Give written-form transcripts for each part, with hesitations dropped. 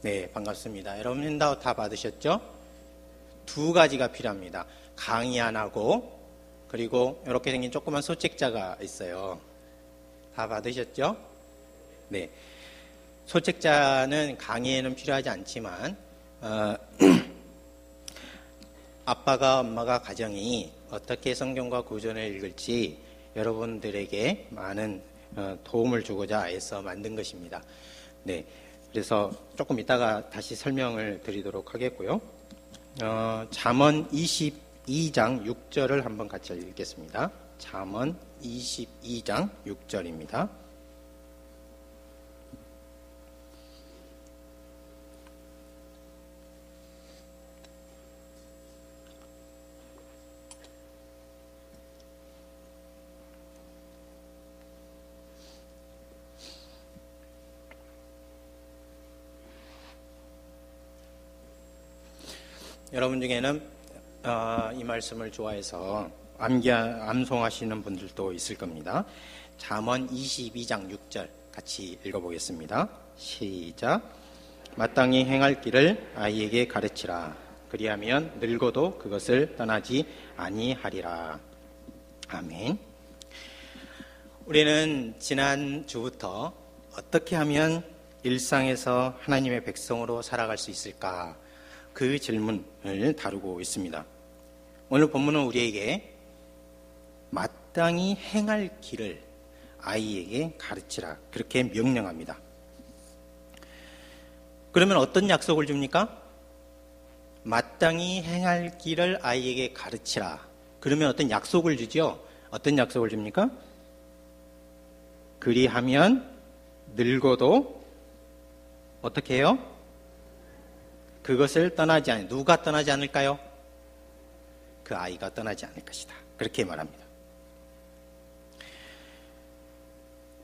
네, 반갑습니다. 여러분 핸드아웃 다 받으셨죠? 두 가지가 필요합니다. 강의 안 하고 그리고 이렇게 생긴 조그만 소책자가 있어요. 다 받으셨죠? 네. 소책자는 강의에는 필요하지 않지만 아빠가 엄마가 가정이 어떻게 성경과 구전을 읽을지 여러분들에게 많은 도움을 주고자 해서 만든 것입니다. 네. 그래서 조금 이따가 다시 설명을 드리도록 하겠고요. 잠언 22장 6절을 한번 같이 읽겠습니다. 잠언 22장 6절입니다. 여러분 중에는 이 말씀을 좋아해서 암송하시는 분들도 있을 겁니다. 잠언 22장 6절 같이 읽어보겠습니다. 시작. 마땅히 행할 길을 아이에게 가르치라. 그리하면 늙어도 그것을 떠나지 아니하리라. 아멘. 우리는 지난주부터 어떻게 하면 일상에서 하나님의 백성으로 살아갈 수 있을까? 그 질문을 다루고 있습니다. 오늘 본문은 우리에게 마땅히 행할 길을 아이에게 가르치라 그렇게 명령합니다. 그러면 어떤 약속을 줍니까? 마땅히 행할 길을 아이에게 가르치라. 그러면 어떤 약속을 주죠? 어떤 약속을 줍니까? 그리하면 늙어도 어떻게 해요? 그것을 떠나지 않아요. 누가 떠나지 않을까요? 그 아이가 떠나지 않을 것이다. 그렇게 말합니다.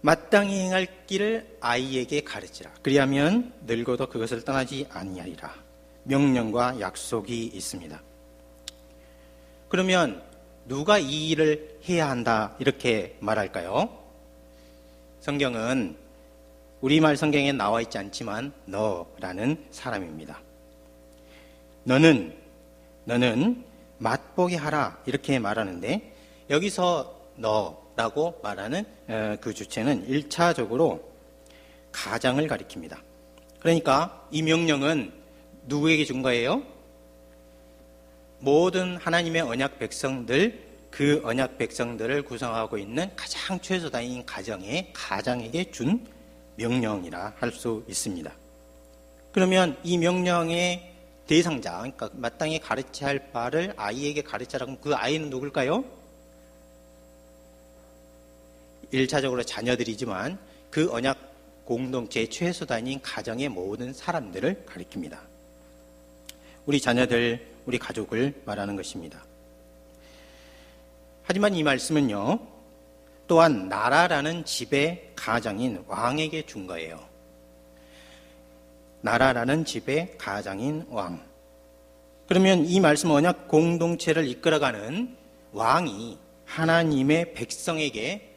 마땅히 행할 길을 아이에게 가르치라. 그리하면 늙어도 그것을 떠나지 아니하리라. 명령과 약속이 있습니다. 그러면 누가 이 일을 해야 한다 이렇게 말할까요? 성경은 우리말 성경에 나와 있지 않지만 너라는 사람입니다. 너는 맛보게 하라 이렇게 말하는데 여기서 너라고 말하는 그 주체는 1차적으로 가장을 가리킵니다. 그러니까 이 명령은 누구에게 준 거예요? 모든 하나님의 언약 백성들, 그 언약 백성들을 구성하고 있는 가장 최소단인 가장에게 준 명령이라 할 수 있습니다. 그러면 이 명령의 대상자, 그러니까 마땅히 가르쳐야 할 바를 아이에게 가르치라고 하면 그 아이는 누굴까요? 1차적으로 자녀들이지만 그 언약 공동체의 최소단인 가정의 모든 사람들을 가리킵니다. 우리 자녀들, 우리 가족을 말하는 것입니다. 하지만 이 말씀은요, 또한 나라라는 집의 가장인 왕에게 준 거예요. 나라라는 집의 가장인 왕. 그러면 이 말씀 언약 공동체를 이끌어가는 왕이 하나님의 백성에게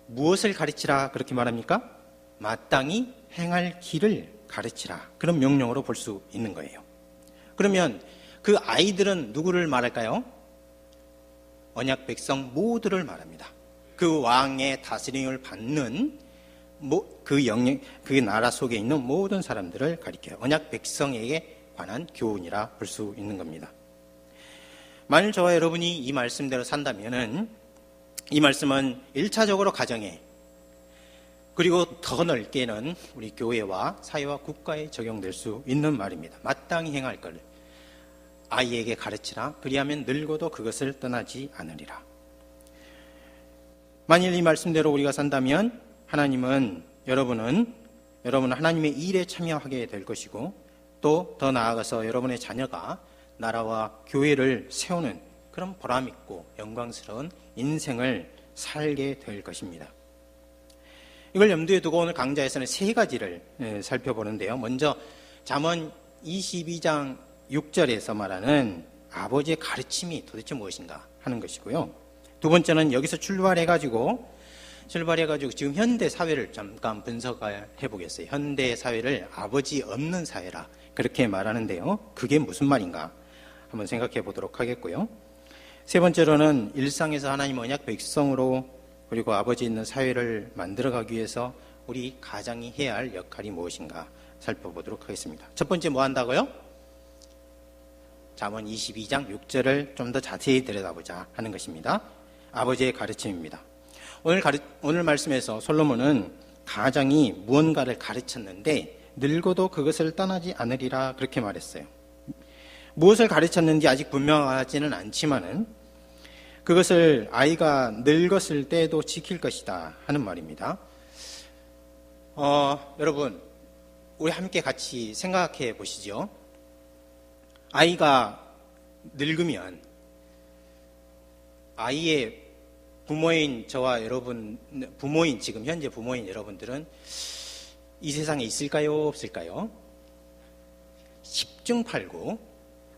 무엇을 가르치라 그렇게 말합니까? 마땅히 행할 길을 가르치라. 그런 명령으로 볼 수 있는 거예요. 그러면 그 아이들은 누구를 말할까요? 언약 백성 모두를 말합니다. 그 왕의 다스림을 받는 그 나라 속에 있는 모든 사람들을 가리켜요. 언약 백성에게 관한 교훈이라 볼 수 있는 겁니다. 만일 저와 여러분이 이 말씀대로 산다면은 이 말씀은 1차적으로 가정에 그리고 더 넓게는 우리 교회와 사회와 국가에 적용될 수 있는 말입니다. 마땅히 행할 것 아이에게 가르치라. 그리하면 늙어도 그것을 떠나지 않으리라. 만일 이 말씀대로 우리가 산다면 여러분은 하나님의 일에 참여하게 될 것이고 또 더 나아가서 여러분의 자녀가 나라와 교회를 세우는 그런 보람있고 영광스러운 인생을 살게 될 것입니다. 이걸 염두에 두고 오늘 강좌에서는 세 가지를 살펴보는데요. 먼저 잠언 22장 6절에서 말하는 아버지의 가르침이 도대체 무엇인가 하는 것이고요. 두 번째는 여기서 출발해가지고 출발해가지고 지금 현대 사회를 잠깐 분석해 보겠어요. 현대 사회를 아버지 없는 사회라 그렇게 말하는데요. 그게 무슨 말인가 한번 생각해 보도록 하겠고요. 세 번째로는 일상에서 하나님 언약 백성으로 그리고 아버지 있는 사회를 만들어가기 위해서 우리 가장이 해야 할 역할이 무엇인가 살펴보도록 하겠습니다. 첫 번째 뭐 한다고요? 잠언 22장 6절을 좀 더 자세히 들여다보자 하는 것입니다. 아버지의 가르침입니다. 오늘 말씀에서 솔로몬은 가장이 무언가를 가르쳤는데 늙어도 그것을 떠나지 않으리라 그렇게 말했어요. 무엇을 가르쳤는지 아직 분명하지는 않지만은 그것을 아이가 늙었을 때도 지킬 것이다 하는 말입니다. 여러분, 우리 함께 같이 생각해 보시죠. 아이가 늙으면 아이의 부모인 저와 여러분, 지금 현재 부모인 여러분들은 이 세상에 있을까요? 없을까요? 10중 8구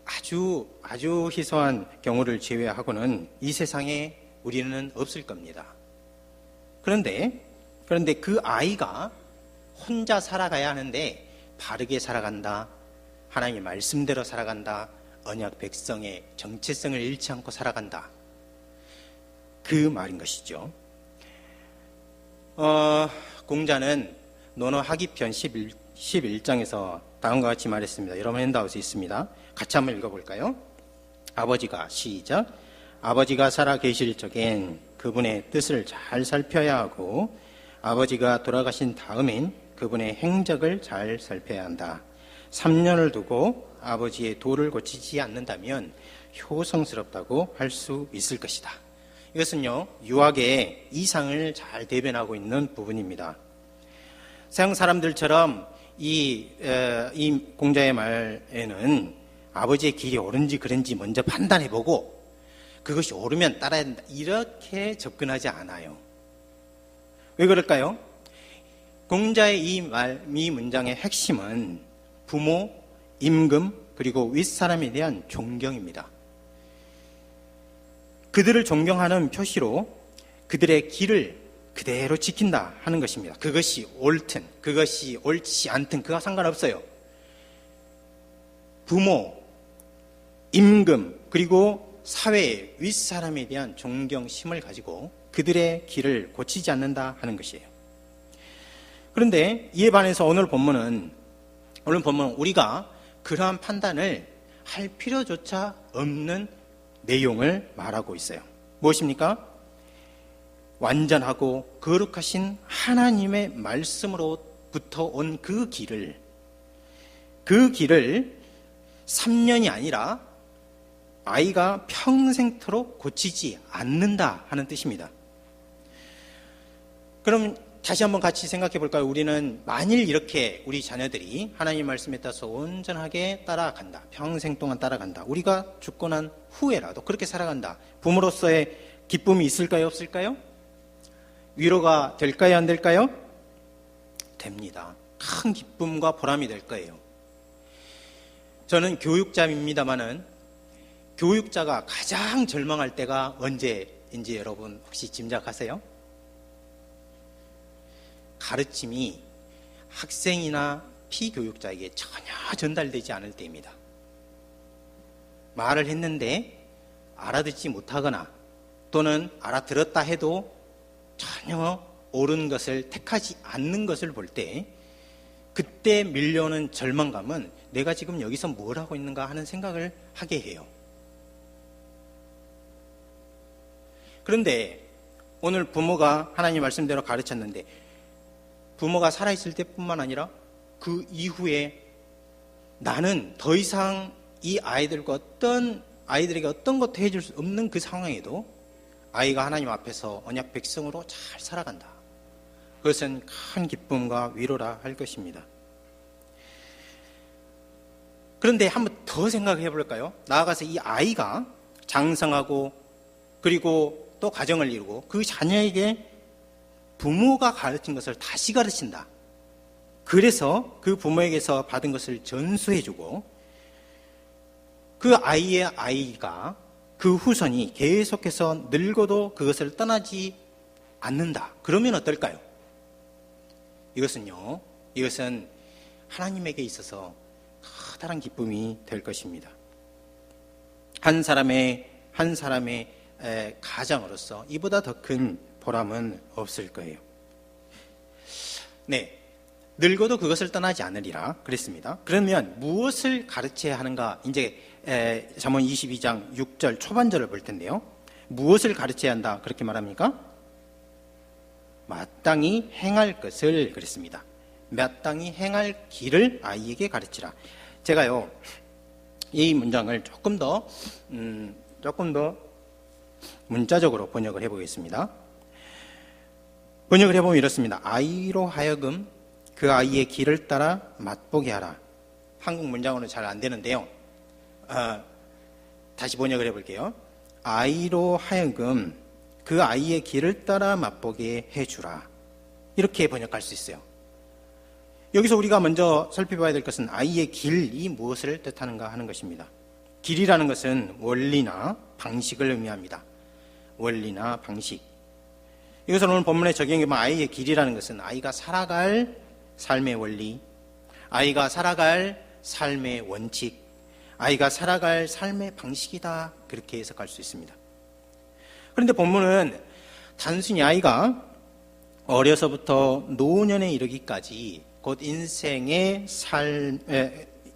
아주 희소한 경우를 제외하고는 이 세상에 우리는 없을 겁니다. 그런데 그 아이가 혼자 살아가야 하는데 바르게 살아간다, 하나님의 말씀대로 살아간다, 언약 백성의 정체성을 잃지 않고 살아간다, 그 말인 것이죠. 공자는 논어하기편 11장에서 다음과 같이 말했습니다. 여러분 핸드아웃에 있습니다. 같이 한번 읽어볼까요? 시작. 아버지가 살아 계실 적엔 그분의 뜻을 잘 살펴야 하고 아버지가 돌아가신 다음엔 그분의 행적을 잘 살펴야 한다. 3년을 두고 아버지의 도를 고치지 않는다면 효성스럽다고 할 수 있을 것이다. 이것은요, 유학의 이상을 잘 대변하고 있는 부분입니다. 서양 사람들처럼 이 공자의 말에는 아버지의 길이 옳은지 그른지 먼저 판단해보고 그것이 옳으면 따라야 된다, 이렇게 접근하지 않아요. 왜 그럴까요? 공자의 이 문장의 핵심은 부모, 임금, 그리고 윗사람에 대한 존경입니다. 그들을 존경하는 표시로 그들의 길을 그대로 지킨다 하는 것입니다. 그것이 옳든 그것이 옳지 않든 그와 상관없어요. 부모, 임금, 그리고 사회의 윗사람에 대한 존경심을 가지고 그들의 길을 고치지 않는다 하는 것이에요. 그런데 이에 반해서 오늘 본문은 우리가 그러한 판단을 할 필요조차 없는 내용을 말하고 있어요. 무엇입니까? 완전하고 거룩하신 하나님의 말씀으로부터 온 그 길을 3년이 아니라 아이가 평생토록 고치지 않는다 하는 뜻입니다. 그럼 다시 한번 같이 생각해 볼까요? 우리는 만일 이렇게 우리 자녀들이 하나님 말씀에 따라서 온전하게 따라간다, 평생 동안 따라간다, 우리가 죽고 난 후에라도 그렇게 살아간다, 부모로서의 기쁨이 있을까요? 없을까요? 위로가 될까요? 안 될까요? 됩니다. 큰 기쁨과 보람이 될 거예요. 저는 교육자입니다마는 교육자가 가장 절망할 때가 언제인지 여러분 혹시 짐작하세요? 가르침이 학생이나 피교육자에게 전혀 전달되지 않을 때입니다. 말을 했는데 알아듣지 못하거나 또는 알아들었다 해도 전혀 옳은 것을 택하지 않는 것을 볼 때 그때 밀려오는 절망감은 내가 지금 여기서 뭘 하고 있는가 하는 생각을 하게 해요. 그런데 오늘 부모가 하나님 말씀대로 가르쳤는데 부모가 살아있을 때뿐만 아니라 그 이후에 나는 더 이상 이 아이들에게 어떤 것도 해줄 수 없는 그 상황에도 아이가 하나님 앞에서 언약 백성으로 잘 살아간다. 그것은 큰 기쁨과 위로라 할 것입니다. 그런데 한번 더 생각해 볼까요? 나아가서 이 아이가 장성하고 그리고 또 가정을 이루고 그 자녀에게 부모가 가르친 것을 다시 가르친다. 그래서 그 부모에게서 받은 것을 전수해주고 그 아이의 아이가 그 후손이 계속해서 늙어도 그것을 떠나지 않는다. 그러면 어떨까요? 이것은 하나님에게 있어서 커다란 기쁨이 될 것입니다. 한 사람의 가장으로서 이보다 더 큰 보람은 없을 거예요. 네, 늙어도 그것을 떠나지 않으리라 그랬습니다. 그러면 무엇을 가르쳐야 하는가? 이제 잠언 22장 6절 초반절을 볼 텐데요. 무엇을 가르쳐야 한다? 그렇게 말합니까? 마땅히 행할 것을 그랬습니다. 마땅히 행할 길을 아이에게 가르치라. 제가요, 이 문장을 조금 더 문자적으로 번역을 해보겠습니다. 번역을 해보면 이렇습니다. 아이로 하여금 그 아이의 길을 따라 맛보게 하라. 한국 문장으로는 잘 안 되는데요. 다시 번역을 해볼게요. 아이로 하여금 그 아이의 길을 따라 맛보게 해주라. 이렇게 번역할 수 있어요. 여기서 우리가 먼저 살펴봐야 될 것은 아이의 길이 무엇을 뜻하는가 하는 것입니다. 길이라는 것은 원리나 방식을 의미합니다. 원리나 방식. 이것을 오늘 본문에 적용해보면 아이의 길이라는 것은 아이가 살아갈 삶의 원리, 아이가 살아갈 삶의 원칙, 아이가 살아갈 삶의 방식이다. 그렇게 해석할 수 있습니다. 그런데 본문은 단순히 아이가 어려서부터 노년에 이르기까지 곧 인생의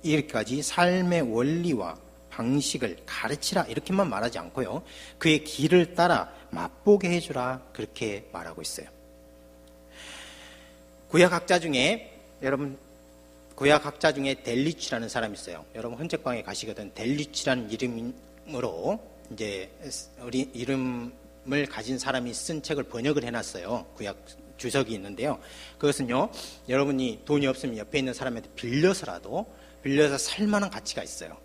이렇게까지 삶의 원리와 방식을 가르치라 이렇게만 말하지 않고요. 그의 길을 따라 맛보게 해주라 그렇게 말하고 있어요. 구약학자 중에 델리치라는 사람이 있어요. 여러분 헌책방에 가시거든 델리치라는 이름으로 이제 우리 이름을 가진 사람이 쓴 책을 번역을 해놨어요. 구약 주석이 있는데요. 그것은요, 여러분이 돈이 없으면 옆에 있는 사람한테 빌려서 살 만한 가치가 있어요.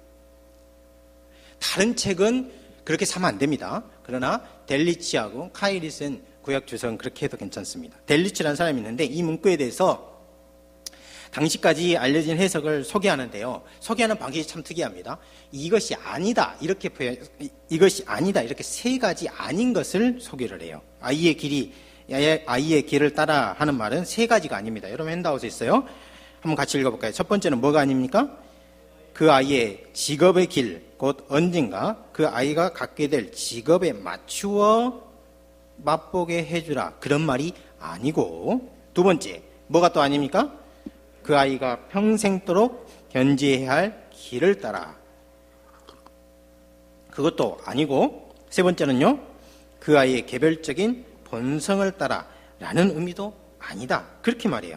다른 책은 그렇게 사면 안 됩니다. 그러나 델리치하고 카일이 쓴 구약 주석은 그렇게 해도 괜찮습니다. 델리치라는 사람이 있는데 이 문구에 대해서 당시까지 알려진 해석을 소개하는데요. 소개하는 방식이 참 특이합니다. 이것이 아니다 이렇게 세 가지 아닌 것을 소개를 해요. 아이의 길을 따라 하는 말은 세 가지가 아닙니다. 여러분 핸드아웃에 있어요. 한번 같이 읽어볼까요? 첫 번째는 뭐가 아닙니까? 그 아이의 직업의 길, 곧 언젠가 그 아이가 갖게 될 직업에 맞추어 맛보게 해주라. 그런 말이 아니고, 두 번째, 뭐가 또 아닙니까? 그 아이가 평생도록 견지해야 할 길을 따라. 그것도 아니고, 세 번째는요, 그 아이의 개별적인 본성을 따라 라는 의미도 아니다. 그렇게 말해요.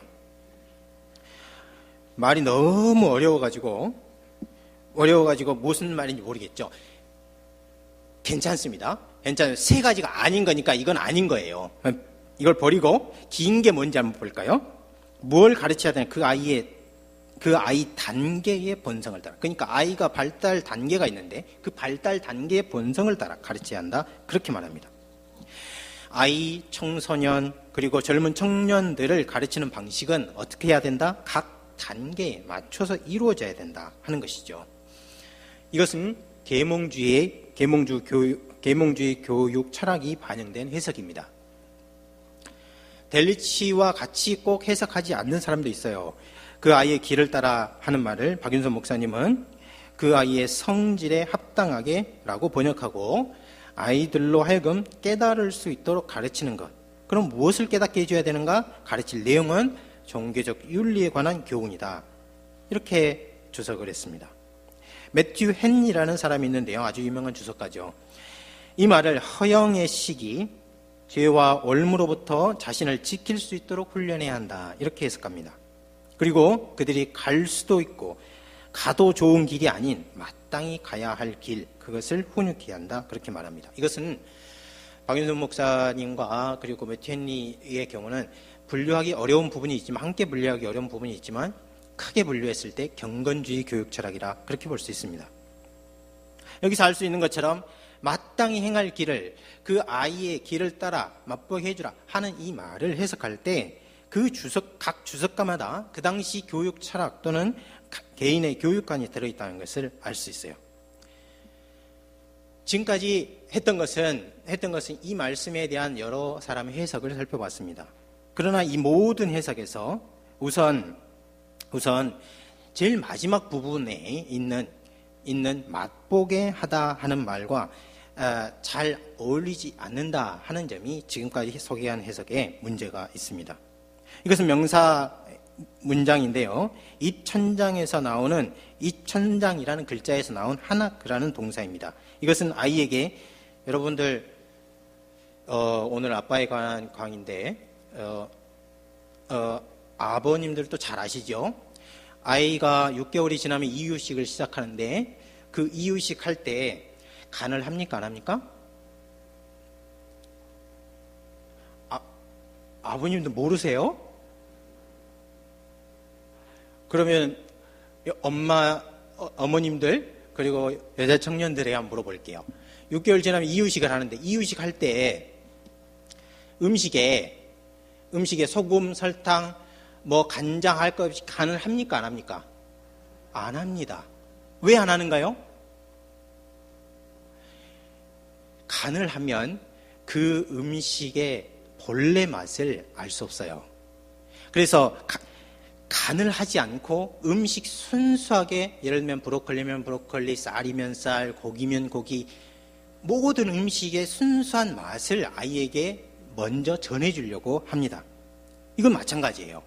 말이 너무 어려워가지고 무슨 말인지 모르겠죠. 괜찮습니다. 괜찮아요. 세 가지가 아닌 거니까 이건 아닌 거예요. 이걸 버리고 긴 게 뭔지 한번 볼까요? 뭘 가르쳐야 되나? 그 아이 단계의 본성을 따라. 그러니까 아이가 발달 단계가 있는데 그 발달 단계의 본성을 따라 가르쳐야 한다. 그렇게 말합니다. 아이, 청소년, 그리고 젊은 청년들을 가르치는 방식은 어떻게 해야 된다? 각 단계에 맞춰서 이루어져야 된다 하는 것이죠. 이것은 계몽주의 교육 철학이 반영된 해석입니다. 델리치와 같이 꼭 해석하지 않는 사람도 있어요. 그 아이의 길을 따라 하는 말을 박윤선 목사님은 그 아이의 성질에 합당하게 라고 번역하고 아이들로 하여금 깨달을 수 있도록 가르치는 것. 그럼 무엇을 깨닫게 해줘야 되는가? 가르칠 내용은 종교적 윤리에 관한 교훈이다. 이렇게 주석을 했습니다. 매튜 헨리라는 사람이 있는데요. 아주 유명한 주석가죠. 이 말을 허영의 시기, 죄와 올무로부터 자신을 지킬 수 있도록 훈련해야 한다. 이렇게 해석합니다. 그리고 그들이 갈 수도 있고 가도 좋은 길이 아닌 마땅히 가야 할 길, 그것을 훈육해야 한다. 그렇게 말합니다. 이것은 박윤선 목사님과 그리고 매튜 헨리의 경우는 분류하기 어려운 부분이 있지만, 함께 분류하기 어려운 부분이 있지만 크게 분류했을 때 경건주의 교육 철학이라 그렇게 볼 수 있습니다. 여기서 알 수 있는 것처럼 마땅히 행할 길을, 그 아이의 길을 따라 맛보게 해주라 하는 이 말을 해석할 때 각 주석가마다 그 당시 교육 철학 또는 개인의 교육관이 들어있다는 것을 알 수 있어요. 지금까지 했던 것은 이 말씀에 대한 여러 사람의 해석을 살펴봤습니다. 그러나 이 모든 해석에서 우선 제일 마지막 부분에 있는 맛보게 하다 하는 말과 잘 어울리지 않는다 하는 점이 지금까지 소개한 해석에 문제가 있습니다. 이것은 명사 문장인데요. 입천장에서 나오는 입천장이라는 글자에서 나온 하나그라는 동사입니다. 이것은 아이에게 여러분들 오늘 아빠에 관한 강의인데 아버님들도 잘 아시죠? 아이가 6개월이 지나면 이유식을 시작하는데 그 이유식 할 때 간을 합니까 안 합니까? 아버님도 모르세요? 그러면 어머님들 그리고 여자 청년들에게 한번 물어볼게요. 6개월 지나면 이유식을 하는데 이유식 할 때 음식에 소금, 설탕, 간장 할 것 없이 간을 합니까 안 합니까? 안 합니다. 왜 안 하는가요? 간을 하면 그 음식의 본래 맛을 알 수 없어요. 그래서 간을 하지 않고 음식 순수하게, 예를 들면 브로콜리면 브로콜리, 쌀이면 쌀, 고기면 고기, 모든 음식의 순수한 맛을 아이에게 먼저 전해주려고 합니다. 이건 마찬가지예요.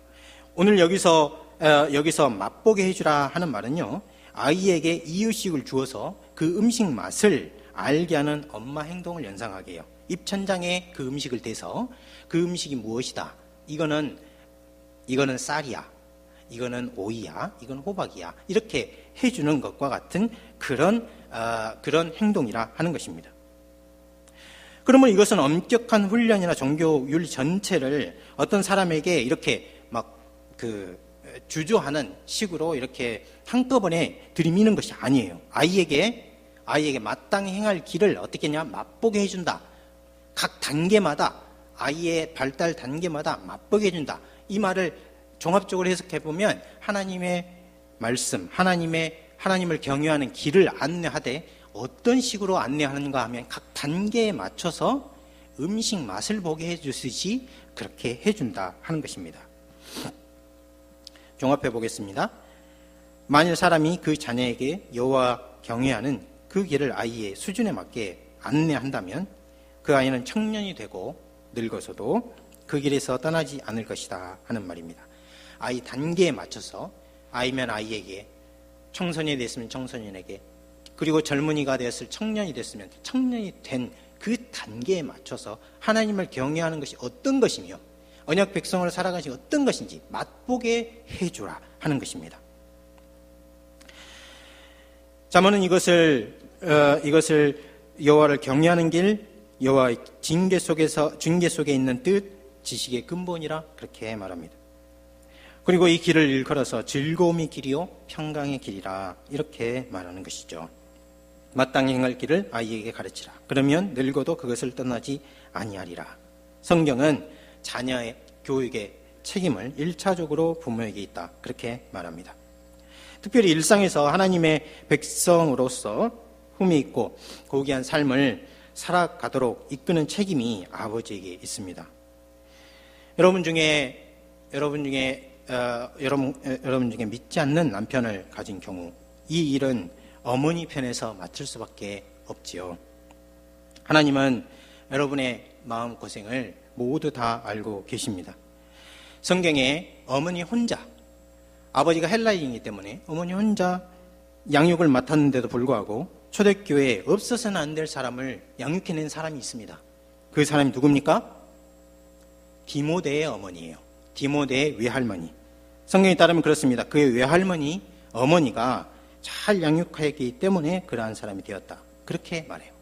오늘 여기서 맛보게 해주라 하는 말은요, 아이에게 이유식을 주어서 그 음식 맛을 알게 하는 엄마 행동을 연상하게 해요. 입천장에 그 음식을 대서 그 음식이 무엇이다. 이거는 쌀이야. 이거는 오이야. 이건 호박이야. 이렇게 해주는 것과 같은 그런 행동이라 하는 것입니다. 그러면 이것은 엄격한 훈련이나 종교윤리 전체를 어떤 사람에게 이렇게 주저하는 식으로 이렇게 한꺼번에 들이미는 것이 아니에요. 아이에게 마땅히 행할 길을 어떻게 했냐? 맛보게 해준다. 각 단계마다, 아이의 발달 단계마다 맛보게 해준다. 이 말을 종합적으로 해석해보면 하나님의 말씀, 하나님을 경외하는 길을 안내하되 어떤 식으로 안내하는가 하면 각 단계에 맞춰서 음식 맛을 보게 해주듯이 그렇게 해준다 하는 것입니다. 종합해 보겠습니다. 만일 사람이 그 자녀에게 여호와 경외하는 그 길을 아이의 수준에 맞게 안내한다면 그 아이는 청년이 되고 늙어서도 그 길에서 떠나지 않을 것이다 하는 말입니다. 아이 단계에 맞춰서, 아이면 아이에게, 청소년이 됐으면 청소년에게, 그리고 젊은이가 되었을 청년이 됐으면 청년이 된 그 단계에 맞춰서 하나님을 경외하는 것이 어떤 것이며 언약 백성으로 살아가신 것이 어떤 것인지 맛보게 해주라 하는 것입니다. 잠언은 이것을 여호와를 경외하는 길, 여호와의 징계 속에 있는 뜻, 지식의 근본이라 그렇게 말합니다. 그리고 이 길을 일컬어서 즐거움의 길이요 평강의 길이라 이렇게 말하는 것이죠. 마땅히 행할 길을 아이에게 가르치라. 그러면 늙어도 그것을 떠나지 아니하리라. 성경은 자녀의 교육의 책임을 1차적으로 부모에게 있다. 그렇게 말합니다. 특별히 일상에서 하나님의 백성으로서 흠이 있고 고귀한 삶을 살아가도록 이끄는 책임이 아버지에게 있습니다. 여러분 중에 믿지 않는 남편을 가진 경우 이 일은 어머니 편에서 맡을 수밖에 없지요. 하나님은 여러분의 마음고생을 모두 다 알고 계십니다. 성경에 어머니 혼자, 아버지가 헬라인이기 때문에 어머니 혼자 양육을 맡았는데도 불구하고 초대교회에 없어서는 안 될 사람을 양육해낸 사람이 있습니다. 그 사람이 누굽니까? 디모데의 어머니예요. 디모데의 외할머니. 성경에 따르면 그렇습니다. 그의 외할머니, 어머니가 잘 양육하였기 때문에 그러한 사람이 되었다. 그렇게 말해요.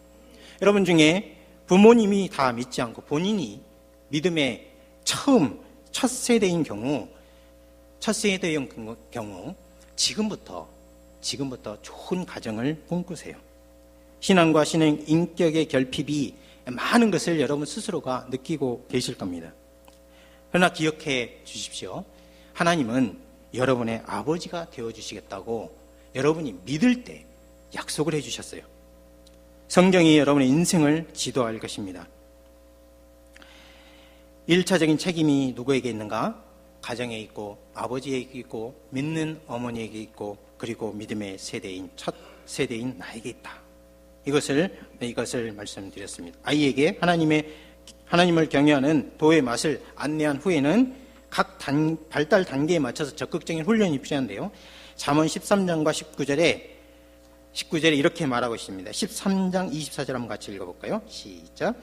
여러분 중에 부모님이 다 믿지 않고 본인이 믿음의 첫 세대인 경우 지금부터 좋은 가정을 꿈꾸세요. 신앙과 신앙 인격의 결핍이 많은 것을 여러분 스스로가 느끼고 계실 겁니다. 그러나 기억해 주십시오. 하나님은 여러분의 아버지가 되어주시겠다고 여러분이 믿을 때 약속을 해주셨어요. 성경이 여러분의 인생을 지도할 것입니다. 1차적인 책임이 누구에게 있는가? 가정에 있고 아버지에게 있고 믿는 어머니에게 있고 그리고 믿음의 세대인 첫 세대인 나에게 있다. 이것을 말씀드렸습니다. 아이에게 하나님을 경외하는 도의 맛을 안내한 후에는 각 발달 단계에 맞춰서 적극적인 훈련이 필요한데요. 잠언 13장과 19절에 이렇게 말하고 있습니다. 13장 24절 한번 같이 읽어볼까요? 시작.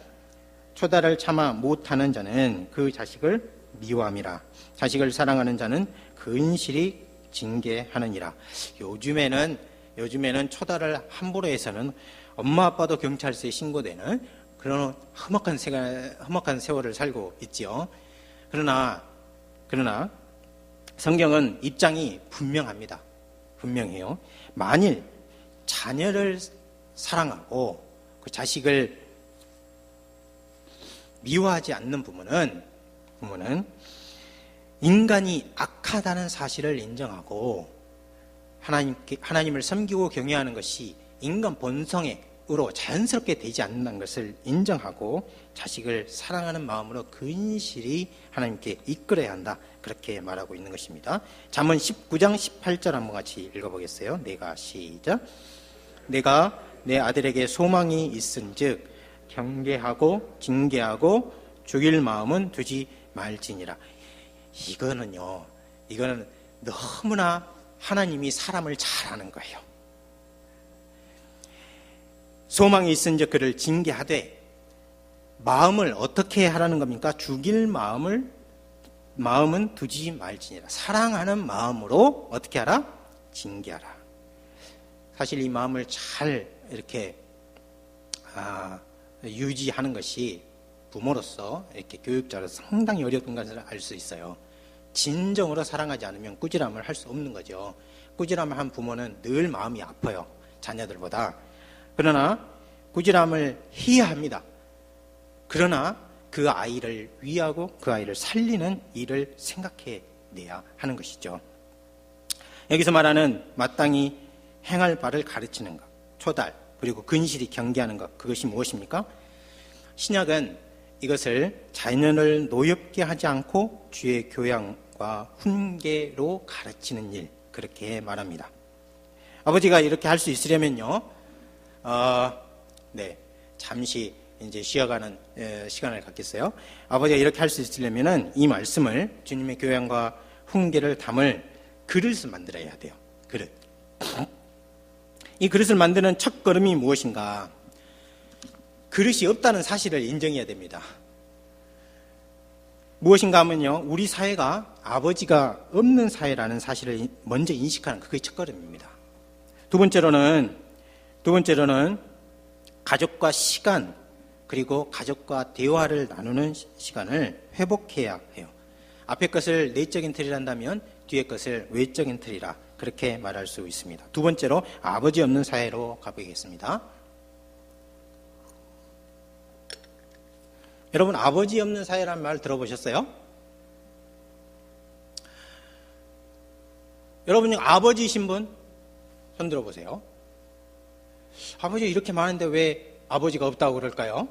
초달을 참아 못하는 자는 그 자식을 미워함이라. 자식을 사랑하는 자는 근실히 징계하느니라. 요즘에는 초달을 함부로 해서는 엄마 아빠도 경찰서에 신고되는 그런 험악한 세월을 살고 있지요. 그러나 성경은 입장이 분명합니다. 분명해요. 만일 자녀를 사랑하고 그 자식을 미워하지 않는 부모는 인간이 악하다는 사실을 인정하고 하나님을 섬기고 경외하는 것이 인간 본성으로 자연스럽게 되지 않는 것을 인정하고 자식을 사랑하는 마음으로 근실히 하나님께 이끌어야 한다. 그렇게 말하고 있는 것입니다. 잠언 19장 18절 한번 같이 읽어보겠어요. 시작. 내가 내 아들에게 소망이 있은즉 경계하고 징계하고 죽일 마음은 두지 말지니라. 이거는 너무나 하나님이 사람을 잘 아는 거예요. 소망이 있은즉 그를 징계하되 마음을 어떻게 하라는 겁니까? 죽일 마음은 두지 말지니라. 사랑하는 마음으로 어떻게 하라? 징계하라. 사실 이 마음을 잘 이렇게 유지하는 것이 부모로서 이렇게 교육자로서 상당히 어려운 것을 알 수 있어요. 진정으로 사랑하지 않으면 꾸지람을 할 수 없는 거죠. 꾸지람을 한 부모는 늘 마음이 아파요. 자녀들보다. 그러나 꾸지람을 해야 합니다. 그러나 그 아이를 위하고 그 아이를 살리는 일을 생각해내야 하는 것이죠. 여기서 말하는 마땅히 행할 바를 가르치는 것, 초달, 그리고 근실히 경계하는 것, 그것이 무엇입니까? 신약은 이것을 자녀를 노엽게 하지 않고 주의 교양과 훈계로 가르치는 일, 그렇게 말합니다. 아버지가 이렇게 할 수 있으려면요, 잠시 이제 쉬어가는 시간을 갖겠어요. 아버지가 이렇게 할 수 있으려면은 이 말씀을 주님의 교양과 훈계를 담을 그릇을 만들어야 돼요. 그릇. 이 그릇을 만드는 첫 걸음이 무엇인가? 그릇이 없다는 사실을 인정해야 됩니다. 무엇인가 하면요, 우리 사회가 아버지가 없는 사회라는 사실을 먼저 인식하는 그게 첫 걸음입니다. 두 번째로는 가족과 시간, 그리고 가족과 대화를 나누는 시간을 회복해야 해요. 앞에 것을 내적인 틀이란다면 뒤에 것을 외적인 틀이라, 그렇게 말할 수 있습니다. 두 번째로 아버지 없는 사회로 가보겠습니다. 여러분, 아버지 없는 사회라는 말 들어보셨어요? 여러분, 아버지이신 분 손 들어보세요. 아버지 이렇게 많은데 왜 아버지가 없다고 그럴까요?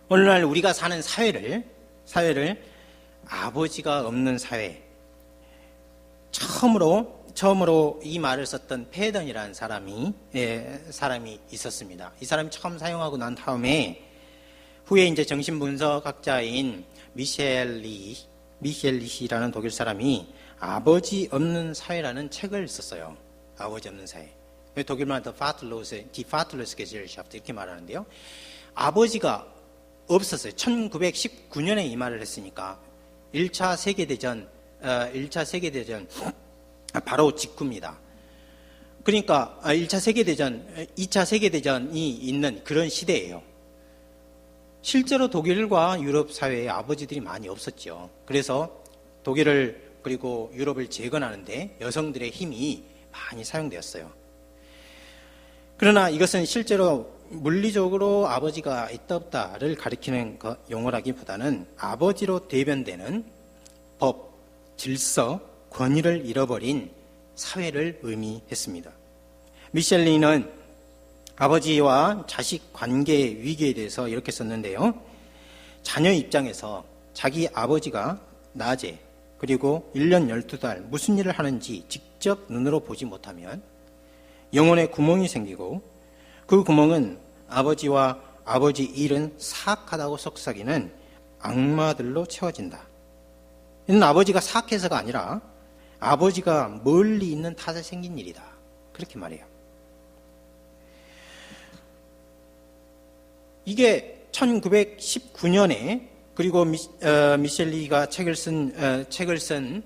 오늘날 우리가 사는 사회를 아버지가 없는 사회, 처음으로 이 말을 썼던 패던이라는 사람이 있었습니다. 이 사람이 처음 사용하고 난 다음에 후에 이제 정신분석학자인 미셸 리시라는 독일 사람이 아버지 없는 사회라는 책을 썼어요. 아버지 없는 사회. 독일말은 Die Vaterlose Gesellschaft 이렇게 말하는데요. 아버지가 없었어요. 1919년에 이 말을 했으니까 1차 세계대전 바로 직후입니다. 그러니까 2차 세계대전이 있는 그런 시대예요. 실제로 독일과 유럽 사회에 아버지들이 많이 없었죠. 그래서 독일을 그리고 유럽을 재건하는데 여성들의 힘이 많이 사용되었어요. 그러나 이것은 실제로 물리적으로 아버지가 있다 없다를 가리키는 용어라기보다는 아버지로 대변되는 법, 질서, 권위를 잃어버린 사회를 의미했습니다. 미셸리는 아버지와 자식 관계 위기에 대해서 이렇게 썼는데요. 자녀 입장에서 자기 아버지가 낮에 그리고 1년 12달 무슨 일을 하는지 직접 눈으로 보지 못하면 영혼에 구멍이 생기고 그 구멍은 아버지와 아버지 일은 사악하다고 속삭이는 악마들로 채워진다. 이는 아버지가 사악해서가 아니라 아버지가 멀리 있는 탓에 생긴 일이다. 그렇게 말해요. 이게 1919년에 그리고 미셸리가 책을 쓴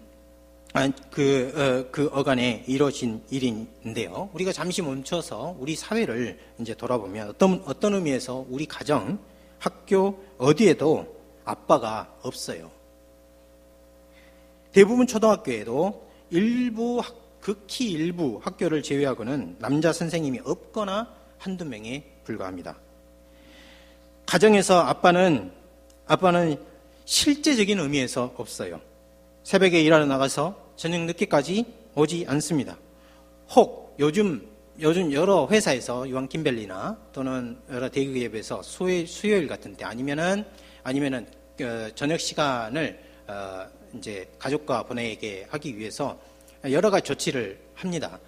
그 어간에 이루어진 일인데요. 우리가 잠시 멈춰서 우리 사회를 이제 돌아보면 어떤 의미에서 우리 가정, 학교 어디에도 아빠가 없어요. 대부분 초등학교에도 극히 일부 학교를 제외하고는 남자 선생님이 없거나 한두 명에 불과합니다. 가정에서 아빠는 실제적인 의미에서 없어요. 새벽에 일하러 나가서 저녁 늦게까지 오지 않습니다. 혹 요즘 여러 회사에서 유한 김벨리나 또는 여러 대기업에서 수요일 같은 때 아니면은 저녁 시간을 이제 가족과 보내게 하기 위해서 여러 가지 조치를 합니다.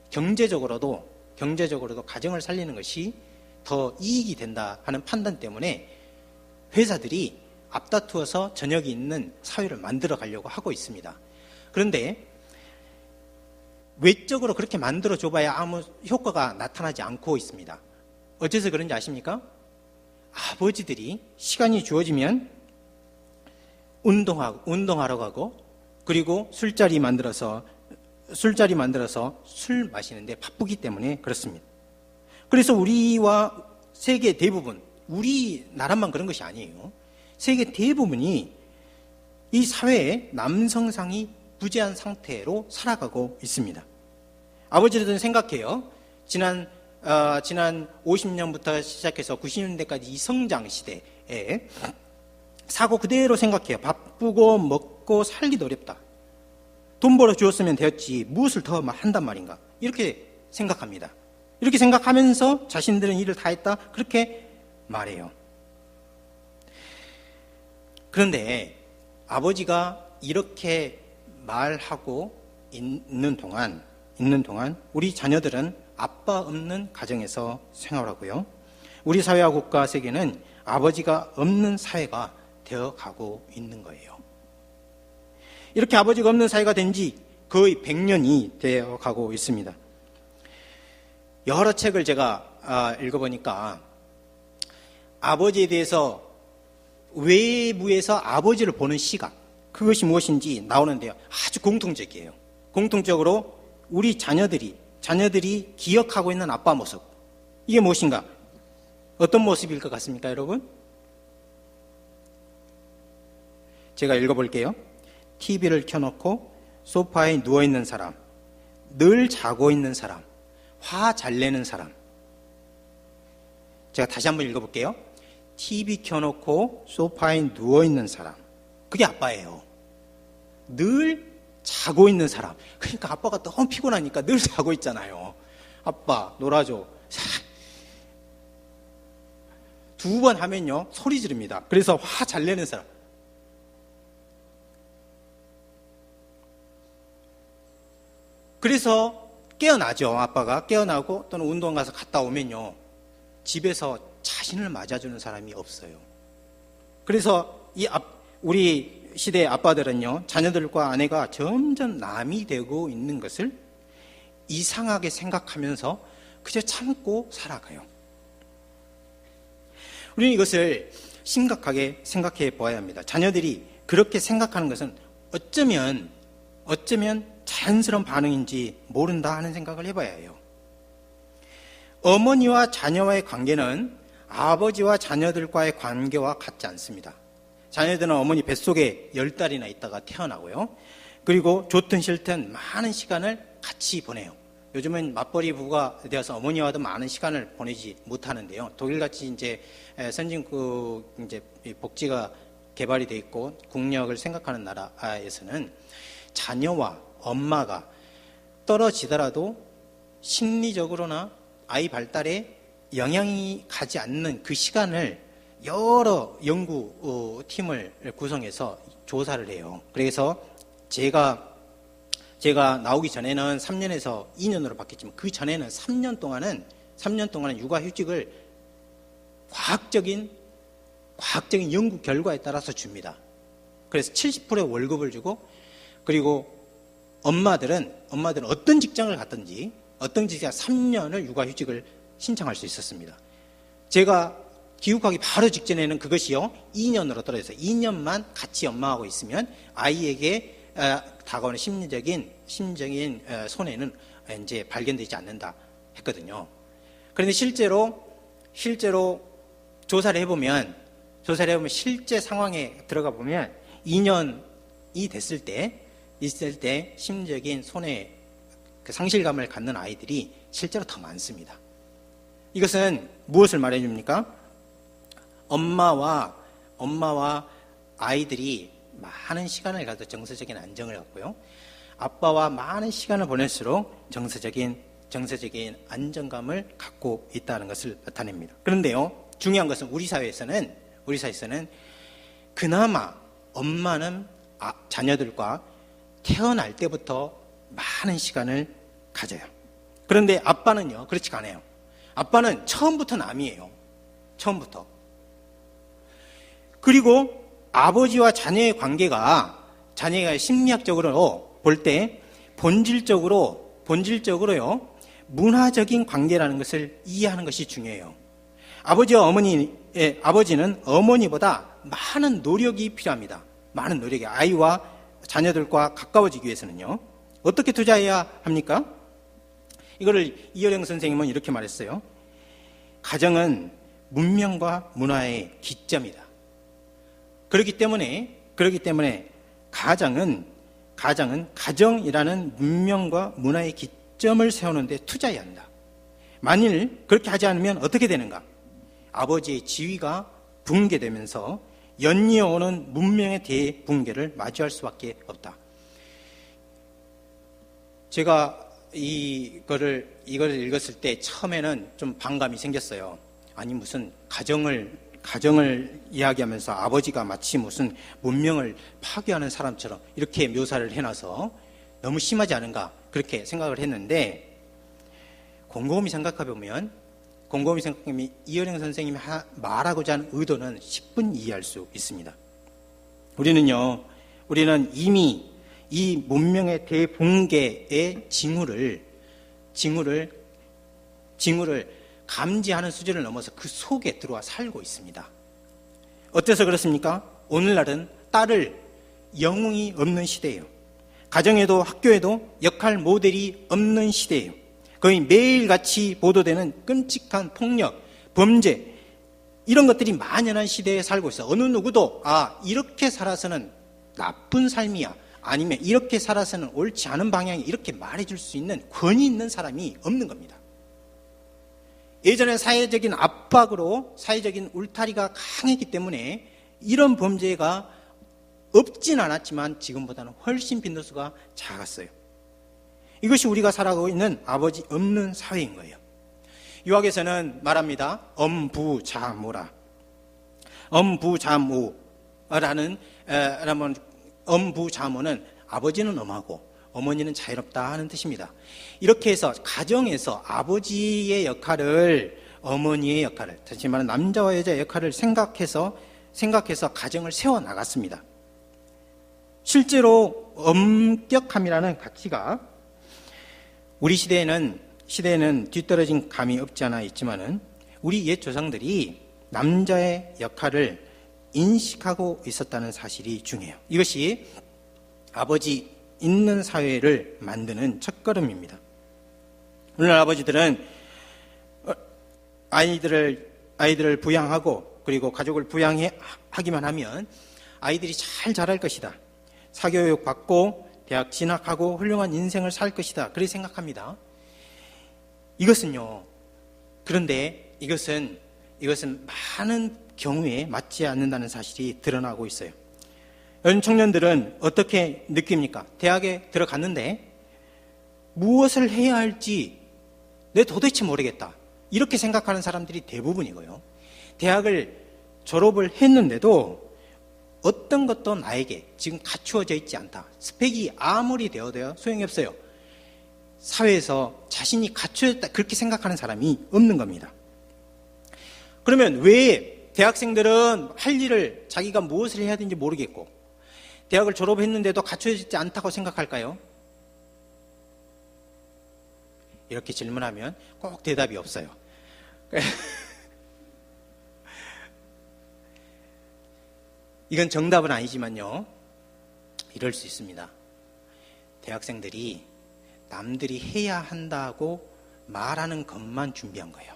경제적으로도 가정을 살리는 것이 더 이익이 된다 하는 판단 때문에 회사들이 앞다투어서 저녁이 있는 사회를 만들어 가려고 하고 있습니다. 그런데 외적으로 그렇게 만들어 줘봐야 아무 효과가 나타나지 않고 있습니다. 어째서 그런지 아십니까? 아버지들이 시간이 주어지면 운동하러 가고 그리고 술자리 만들어서 술 마시는데 바쁘기 때문에 그렇습니다. 그래서 우리와 세계 대부분, 우리나라만 그런 것이 아니에요. 세계 대부분이 이 사회에 남성상이 부재한 상태로 살아가고 있습니다. 아버지들은 생각해요. 지난 50년부터 시작해서 90년대까지 이 성장 시대에 사고 그대로 생각해요. 바쁘고 먹고 살기도 어렵다. 돈 벌어 주었으면 되었지 무엇을 더 한단 말인가. 이렇게 생각합니다. 이렇게 생각하면서 자신들은 일을 다 했다. 그렇게 말해요. 그런데 아버지가 이렇게 말하고 있는 동안 우리 자녀들은 아빠 없는 가정에서 생활하고요. 우리 사회와 국가 세계는 아버지가 없는 사회가 되어가고 있는 거예요. 이렇게 아버지가 없는 사회가 된 지 거의 100년이 되어가고 있습니다. 여러 책을 제가 읽어보니까 아버지에 대해서 외부에서 아버지를 보는 시각, 그것이 무엇인지 나오는데요. 아주 공통적이에요. 공통적으로 우리 자녀들이 기억하고 있는 아빠 모습, 이게 무엇인가? 어떤 모습일 것 같습니까, 여러분? 제가 읽어볼게요. TV를 켜놓고 소파에 누워있는 사람, 늘 자고 있는 사람, 화 잘 내는 사람. 제가 다시 한번 읽어볼게요. TV 켜놓고 소파에 누워있는 사람, 그게 아빠예요. 늘 자고 있는 사람. 그러니까 아빠가 너무 피곤하니까 늘 자고 있잖아요. 아빠 놀아줘. 2번 하면요 소리 지릅니다. 그래서 화 잘 내는 사람. 그래서 깨어나죠. 아빠가 깨어나고 또는 운동 가서 갔다 오면요 집에서 자신을 맞아주는 사람이 없어요. 그래서 우리 시대의 아빠들은요 자녀들과 아내가 점점 남이 되고 있는 것을 이상하게 생각하면서 그저 참고 살아가요. 우리는 이것을 심각하게 생각해 보아야 합니다. 자녀들이 그렇게 생각하는 것은 어쩌면 자연스러운 반응인지 모른다 하는 생각을 해봐야 해요. 어머니와 자녀와의 관계는 아버지와 자녀들과의 관계와 같지 않습니다. 자녀들은 어머니 뱃속에 10달이나 있다가 태어나고요. 그리고 좋든 싫든 많은 시간을 같이 보내요. 요즘은 맞벌이 부부가 되어서 어머니와도 많은 시간을 보내지 못하는데요. 독일같이 이제 선진국 이제 복지가 개발이 돼 있고 국력을 생각하는 나라에서는 자녀와 엄마가 떨어지더라도 심리적으로나 아이 발달에 영향이 가지 않는 그 시간을 여러 연구팀을 구성해서 조사를 해요. 그래서 제가 나오기 전에는 3년에서 2년으로 바뀌었지만 그 전에는 3년 동안은 육아휴직을 과학적인 연구 결과에 따라서 줍니다. 그래서 70%의 월급을 주고, 그리고 엄마들은 어떤 직장을 갔든지 3년을 육아휴직을 신청할 수 있었습니다. 제가 귀국하기 바로 직전에는 그것이요 2년으로 떨어져서 2년만 같이 엄마하고 있으면 아이에게 다가오는 심리적인 손해는 이제 발견되지 않는다 했거든요. 그런데 실제로 조사를 해보면 실제 상황에 들어가 보면 2년이 됐을 때 심리적인 손해, 그 상실감을 갖는 아이들이 실제로 더 많습니다. 이것은 무엇을 말해줍니까? 엄마와 아이들이 많은 시간을 가도 정서적인 안정을 갖고요. 아빠와 많은 시간을 보낼수록 정서적인 안정감을 갖고 있다는 것을 나타냅니다. 그런데요, 중요한 것은 우리 사회에서는 그나마 엄마는 자녀들과 태어날 때부터 많은 시간을 가져요. 그런데 아빠는요, 그렇지가 않아요. 아빠는 처음부터 남이에요. 처음부터. 그리고 아버지와 자녀의 관계가 자녀가 심리학적으로 볼 때 본질적으로요, 문화적인 관계라는 것을 이해하는 것이 중요해요. 아버지는 어머니보다 많은 노력이 필요합니다. 많은 노력이. 아이와 자녀들과 가까워지기 위해서는요. 어떻게 투자해야 합니까? 이거를 이효령 선생님은 이렇게 말했어요. 가정은 문명과 문화의 기점이다. 그렇기 때문에 가정은 가정이라는 문명과 문화의 기점을 세우는 데 투자해야 한다. 만일 그렇게 하지 않으면 어떻게 되는가? 아버지의 지위가 붕괴되면서 연이어오는 문명의 대붕괴를 마주할 수밖에 없다. 제가 이거를 읽었을 때 처음에는 좀 반감이 생겼어요. 아니 무슨 가정을 이야기하면서 아버지가 마치 무슨 문명을 파괴하는 사람처럼 이렇게 묘사를 해놔서 너무 심하지 않은가 그렇게 생각을 했는데, 곰곰이 생각해보면 이효령 선생님이 말하고자 하는 의도는 10분 이해할 수 있습니다. 우리는 이미 이 문명의 대붕괴의 징후를 감지하는 수준을 넘어서 그 속에 들어와 살고 있습니다. 어때서 그렇습니까? 오늘날은 딸을 영웅이 없는 시대예요. 가정에도 학교에도 역할 모델이 없는 시대예요. 거의 매일같이 보도되는 끔찍한 폭력, 범죄, 이런 것들이 만연한 시대에 살고 있어. 어느 누구도 이렇게 살아서는 나쁜 삶이야, 아니면 이렇게 살아서는 옳지 않은 방향이, 이렇게 말해줄 수 있는 권위 있는 사람이 없는 겁니다. 예전에 사회적인 압박으로 사회적인 울타리가 강했기 때문에 이런 범죄가 없진 않았지만 지금보다는 훨씬 빈도수가 작았어요. 이것이 우리가 살아가고 있는 아버지 없는 사회인 거예요. 유학에서는 말합니다. 엄부자모라. 엄부자모는 아버지는 엄하고 어머니는 자유롭다 하는 뜻입니다. 이렇게 해서 가정에서 아버지의 역할을, 어머니의 역할을, 다시 말하면 남자와 여자의 역할을 생각해서 가정을 세워나갔습니다. 실제로 엄격함이라는 가치가 우리 시대에는 뒤떨어진 감이 없지 않아 있지만은 우리 옛 조상들이 남자의 역할을 인식하고 있었다는 사실이 중요해요. 이것이 아버지 있는 사회를 만드는 첫걸음입니다. 오늘날 아버지들은 아이들을 부양하고 그리고 가족을 부양하기만 하면 아이들이 잘 자랄 것이다. 사교육 받고 대학 진학하고 훌륭한 인생을 살 것이다. 그렇게 생각합니다. 그런데 이것은 많은 경우에 맞지 않는다는 사실이 드러나고 있어요. 요즘 청년들은 어떻게 느낍니까? 대학에 들어갔는데 무엇을 해야 할지 내 도대체 모르겠다. 이렇게 생각하는 사람들이 대부분이고요. 대학을 졸업을 했는데도 어떤 것도 나에게 지금 갖추어져 있지 않다. 스펙이 아무리 되어도 소용이 없어요. 사회에서 자신이 갖추어졌다. 그렇게 생각하는 사람이 없는 겁니다. 그러면 왜 대학생들은 할 일을 자기가 무엇을 해야 되는지 모르겠고 대학을 졸업했는데도 갖추어지지 않다고 생각할까요? 이렇게 질문하면 꼭 대답이 없어요. 이건 정답은 아니지만요. 이럴 수 있습니다. 대학생들이 남들이 해야 한다고 말하는 것만 준비한 거예요.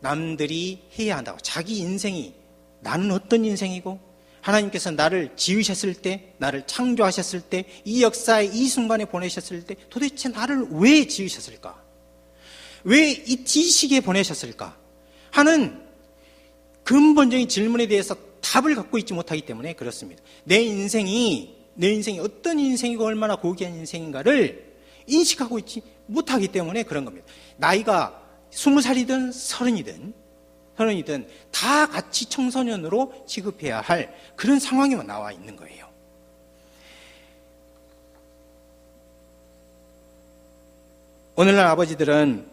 남들이 해야 한다고. 자기 인생이 나는 어떤 인생이고 하나님께서 나를 지으셨을 때, 나를 창조하셨을 때, 이 역사의 이 순간에 보내셨을 때 도대체 나를 왜 지으셨을까? 왜 이 지식에 보내셨을까? 하는 근본적인 질문에 대해서 답을 갖고 있지 못하기 때문에 그렇습니다. 내 인생이 어떤 인생이고 얼마나 고귀한 인생인가를 인식하고 있지 못하기 때문에 그런 겁니다. 나이가 20살이든 30이든 다 같이 청소년으로 취급해야 할 그런 상황이 나와 있는 거예요. 오늘날 아버지들은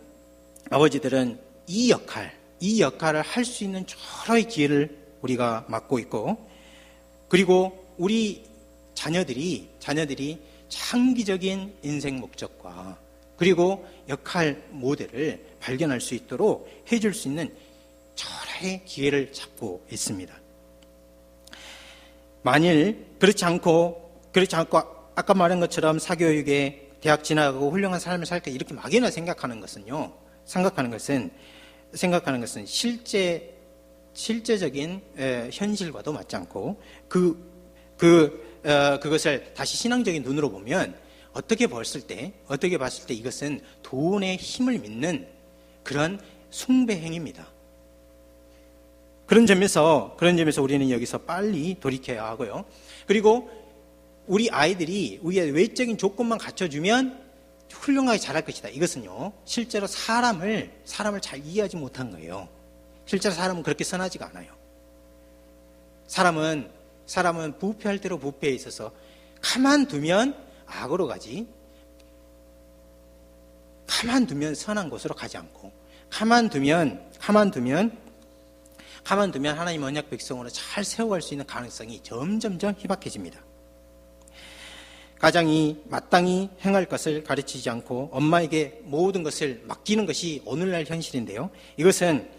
이 역할을 할 수 있는 여러 기회를 우리가 맡고 있고, 그리고 우리 자녀들이 장기적인 인생 목적과 그리고 역할 모델을 발견할 수 있도록 해줄 수 있는 여러 기회를 잡고 있습니다. 만일 그렇지 않고 아까 말한 것처럼 사교육에 대학 진학하고 훌륭한 삶을 살까 이렇게 막연히 생각하는 것은 실제적인 현실과도 맞지 않고 그것을 다시 신앙적인 눈으로 보면 어떻게 봤을 때 이것은 돈의 힘을 믿는 그런 숭배 행위입니다. 그런 점에서 우리는 여기서 빨리 돌이켜야 하고요. 그리고 우리 아이들이 우리의 외적인 조건만 갖춰주면 훌륭하게 자랄 것이다. 이것은요, 실제로 사람을 잘 이해하지 못한 거예요. 실제로 사람은 그렇게 선하지가 않아요. 사람은 부패할 대로 부패에 있어서 가만두면 악으로 가지, 가만두면 선한 곳으로 가지 않고, 가만두면 하나님 언약 백성으로 잘 세워갈 수 있는 가능성이 점점점 희박해집니다. 가장이 마땅히 행할 것을 가르치지 않고 엄마에게 모든 것을 맡기는 것이 오늘날 현실인데요. 이것은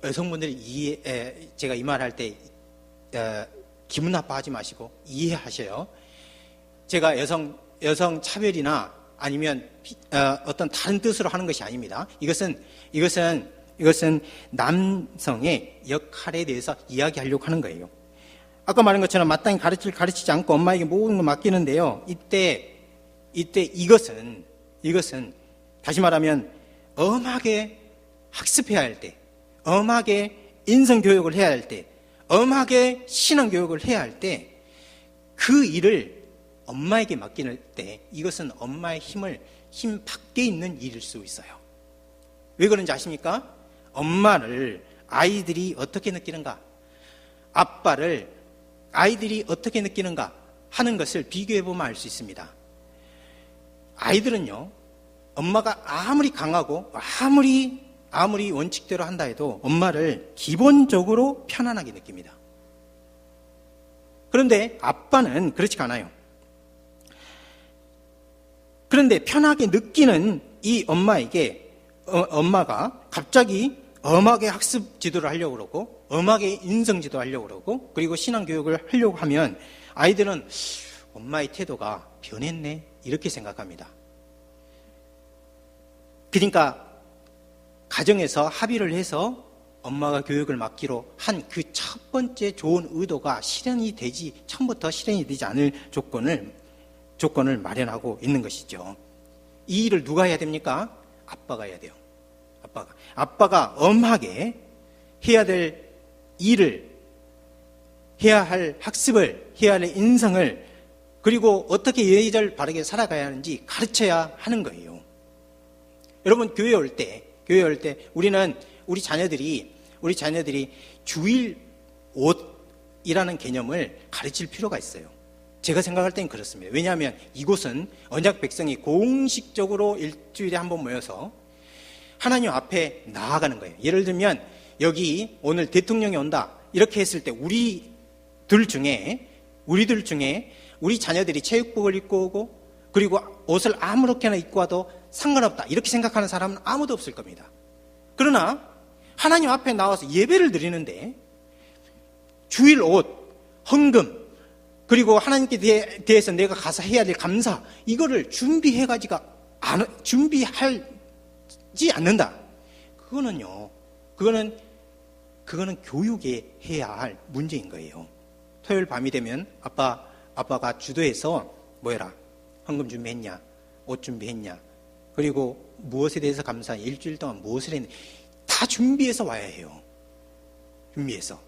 여성분들이 제가 이 말 할 때 기분 나빠하지 마시고 이해하셔요. 제가 여성 차별이나 아니면 어떤 다른 뜻으로 하는 것이 아닙니다. 이것은 남성의 역할에 대해서 이야기하려고 하는 거예요. 아까 말한 것처럼 마땅히 가르치지 않고 엄마에게 모든 걸 맡기는데요. 이때 이것은 다시 말하면 엄하게 학습해야 할 때, 엄하게 인성교육을 해야 할 때, 엄하게 신앙교육을 해야 할 때 그 일을 엄마에게 맡기는 때 이것은 엄마의 힘 밖에 있는 일일 수 있어요. 왜 그런지 아십니까? 엄마를 아이들이 어떻게 느끼는가, 아빠를 아이들이 어떻게 느끼는가 하는 것을 비교해보면 알 수 있습니다. 아이들은요, 엄마가 아무리 강하고 아무리 원칙대로 한다 해도 엄마를 기본적으로 편안하게 느낍니다. 그런데 아빠는 그렇지가 않아요. 그런데 편하게 느끼는 이 엄마에게 엄마가 갑자기 엄하게 학습 지도를 하려고 그러고 엄하게 인성 지도를 하려고 그러고 그리고 신앙교육을 하려고 하면 아이들은 엄마의 태도가 변했네 이렇게 생각합니다. 그러니까 가정에서 합의를 해서 엄마가 교육을 맡기로 한 그 첫 번째 좋은 의도가 처음부터 실현이 되지 않을 조건을 마련하고 있는 것이죠. 이 일을 누가 해야 됩니까? 아빠가 해야 돼요. 아빠가 엄하게 해야 될 일을, 해야 할 학습을, 해야 할 인성을 그리고 어떻게 예의를 바르게 살아가야 하는지 가르쳐야 하는 거예요. 여러분, 교회 올 때 우리는 우리 자녀들이 주일 옷이라는 개념을 가르칠 필요가 있어요. 제가 생각할 땐 그렇습니다. 왜냐하면 이곳은 언약 백성이 공식적으로 일주일에 한 번 모여서 하나님 앞에 나아가는 거예요. 예를 들면 여기 오늘 대통령이 온다 이렇게 했을 때 우리들 중에 우리 자녀들이 체육복을 입고 오고 그리고 옷을 아무렇게나 입고 와도 상관없다 이렇게 생각하는 사람은 아무도 없을 겁니다. 그러나 하나님 앞에 나와서 예배를 드리는데 주일 옷, 헌금, 그리고 하나님께 대해서 내가 가서 해야 될 감사, 이거를 준비하지 않는다. 그거는 교육에 해야 할 문제인 거예요. 토요일 밤이 되면 아빠가 주도해서 헌금 준비했냐, 옷 준비했냐, 그리고 무엇에 대해서 감사해, 일주일 동안 무엇을 했냐, 다 준비해서 와야 해요. 준비해서.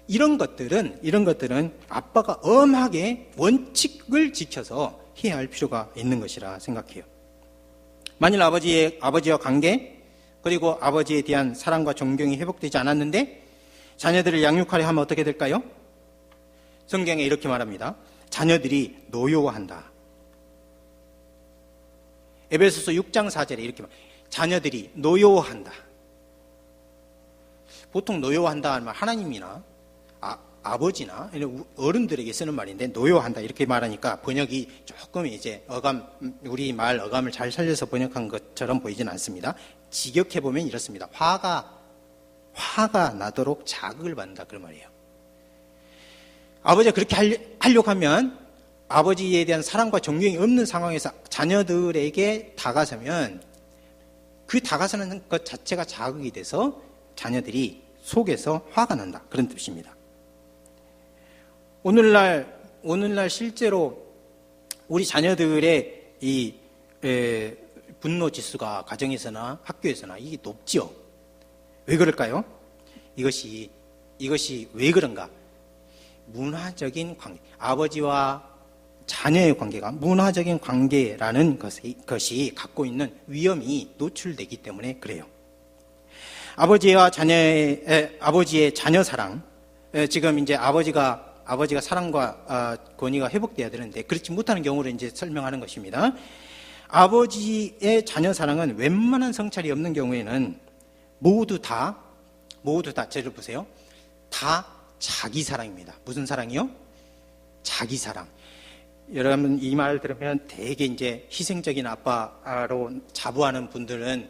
이런 것들은 아빠가 엄하게 원칙을 지켜서 해야 할 필요가 있는 것이라 생각해요. 만일 아버지와 관계, 그리고 아버지에 대한 사랑과 존경이 회복되지 않았는데 자녀들을 양육하려 하면 어떻게 될까요? 성경에 이렇게 말합니다. 자녀들이 노여워한다. 에베소서 6장 4절에 이렇게 말합니다. 자녀들이 노여워한다. 보통 노여워한다 하면 하나님이나 아버지나 어른들에게 쓰는 말인데 노여워한다 이렇게 말하니까 번역이 조금 이제 우리 말 어감을 잘 살려서 번역한 것처럼 보이지는 않습니다. 직역해 보면 이렇습니다. 화가 나도록 자극을 받는다 그런 말이에요. 아버지가 그렇게 하려고 하면 아버지에 대한 사랑과 존경이 없는 상황에서 자녀들에게 다가서면 그 다가서는 것 자체가 자극이 돼서 자녀들이 속에서 화가 난다 그런 뜻입니다. 오늘날 실제로 우리 자녀들의 이 분노 지수가 가정에서나 학교에서나 이게 높죠. 왜 그럴까요? 이것이 왜 그런가? 문화적인 관계, 아버지와 자녀의 관계가 문화적인 관계라는 것이 갖고 있는 위험이 노출되기 때문에 그래요. 아버지의 자녀 사랑, 지금 이제 아버지가 사랑과 권위가 회복돼야 되는데 그렇지 못하는 경우를 이제 설명하는 것입니다. 아버지의 자녀 사랑은 웬만한 성찰이 없는 경우에는 모두 다 저를 보세요. 다 자기 사랑입니다. 무슨 사랑이요? 자기 사랑. 여러분 이 말 들으면 되게 이제 희생적인 아빠로 자부하는 분들은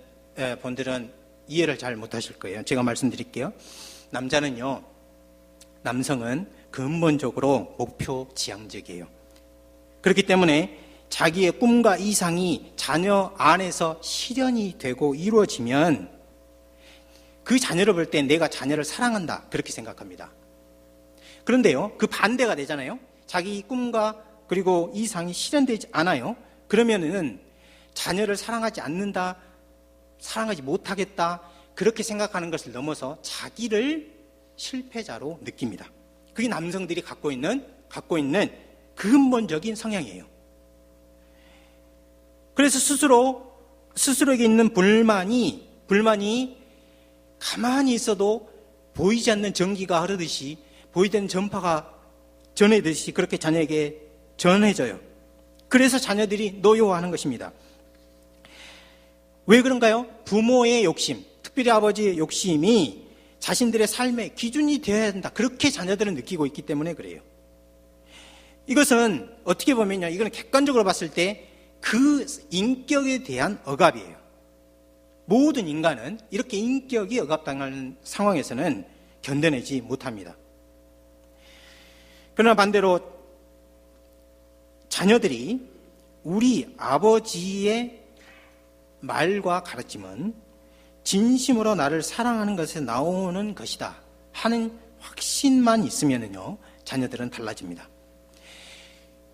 이해를 잘 못하실 거예요. 제가 말씀드릴게요. 남성은 근본적으로 목표 지향적이에요. 그렇기 때문에 자기의 꿈과 이상이 자녀 안에서 실현이 되고 이루어지면 그 자녀를 볼 때 내가 자녀를 사랑한다 그렇게 생각합니다. 그런데요, 그 반대가 되잖아요. 자기 꿈과 그리고 이상이 실현되지 않아요. 그러면은 자녀를 사랑하지 않는다, 사랑하지 못하겠다 그렇게 생각하는 것을 넘어서 자기를 실패자로 느낍니다. 그게 남성들이 갖고 있는 근본적인 성향이에요. 그래서 스스로에게 있는 불만이 가만히 있어도 보이지 않는 전기가 흐르듯이 보이지 않는 전파가 전해듯이 그렇게 자녀에게 전해져요. 그래서 자녀들이 노여워하는 것입니다. 왜 그런가요? 부모의 욕심, 특별히 아버지의 욕심이 자신들의 삶의 기준이 되어야 한다. 그렇게 자녀들은 느끼고 있기 때문에 그래요. 이것은 어떻게 보면요, 이거는 객관적으로 봤을 때 그 인격에 대한 억압이에요. 모든 인간은 이렇게 인격이 억압당하는 상황에서는 견뎌내지 못합니다. 그러나 반대로 자녀들이 우리 아버지의 말과 가르침은 진심으로 나를 사랑하는 것에서 나오는 것이다 하는 확신만 있으면요, 자녀들은 달라집니다.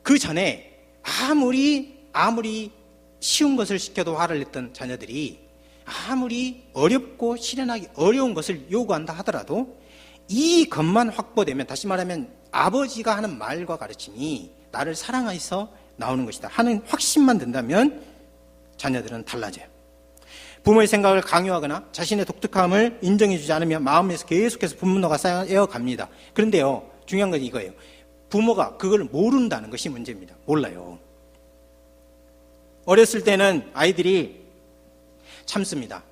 그 전에 아무리 쉬운 것을 시켜도 화를 냈던 자녀들이 아무리 어렵고 실현하기 어려운 것을 요구한다 하더라도 이 것만 확보되면, 다시 말하면 아버지가 하는 말과 가르침이 나를 사랑해서 나오는 것이다 하는 확신만 든다면 자녀들은 달라져요. 부모의 생각을 강요하거나 자신의 독특함을 인정해주지 않으면 마음에서 계속해서 분노가 쌓여갑니다. 그런데요, 중요한 건 이거예요. 부모가 그걸 모른다는 것이 문제입니다. 몰라요. 어렸을 때는 아이들이 참습니다.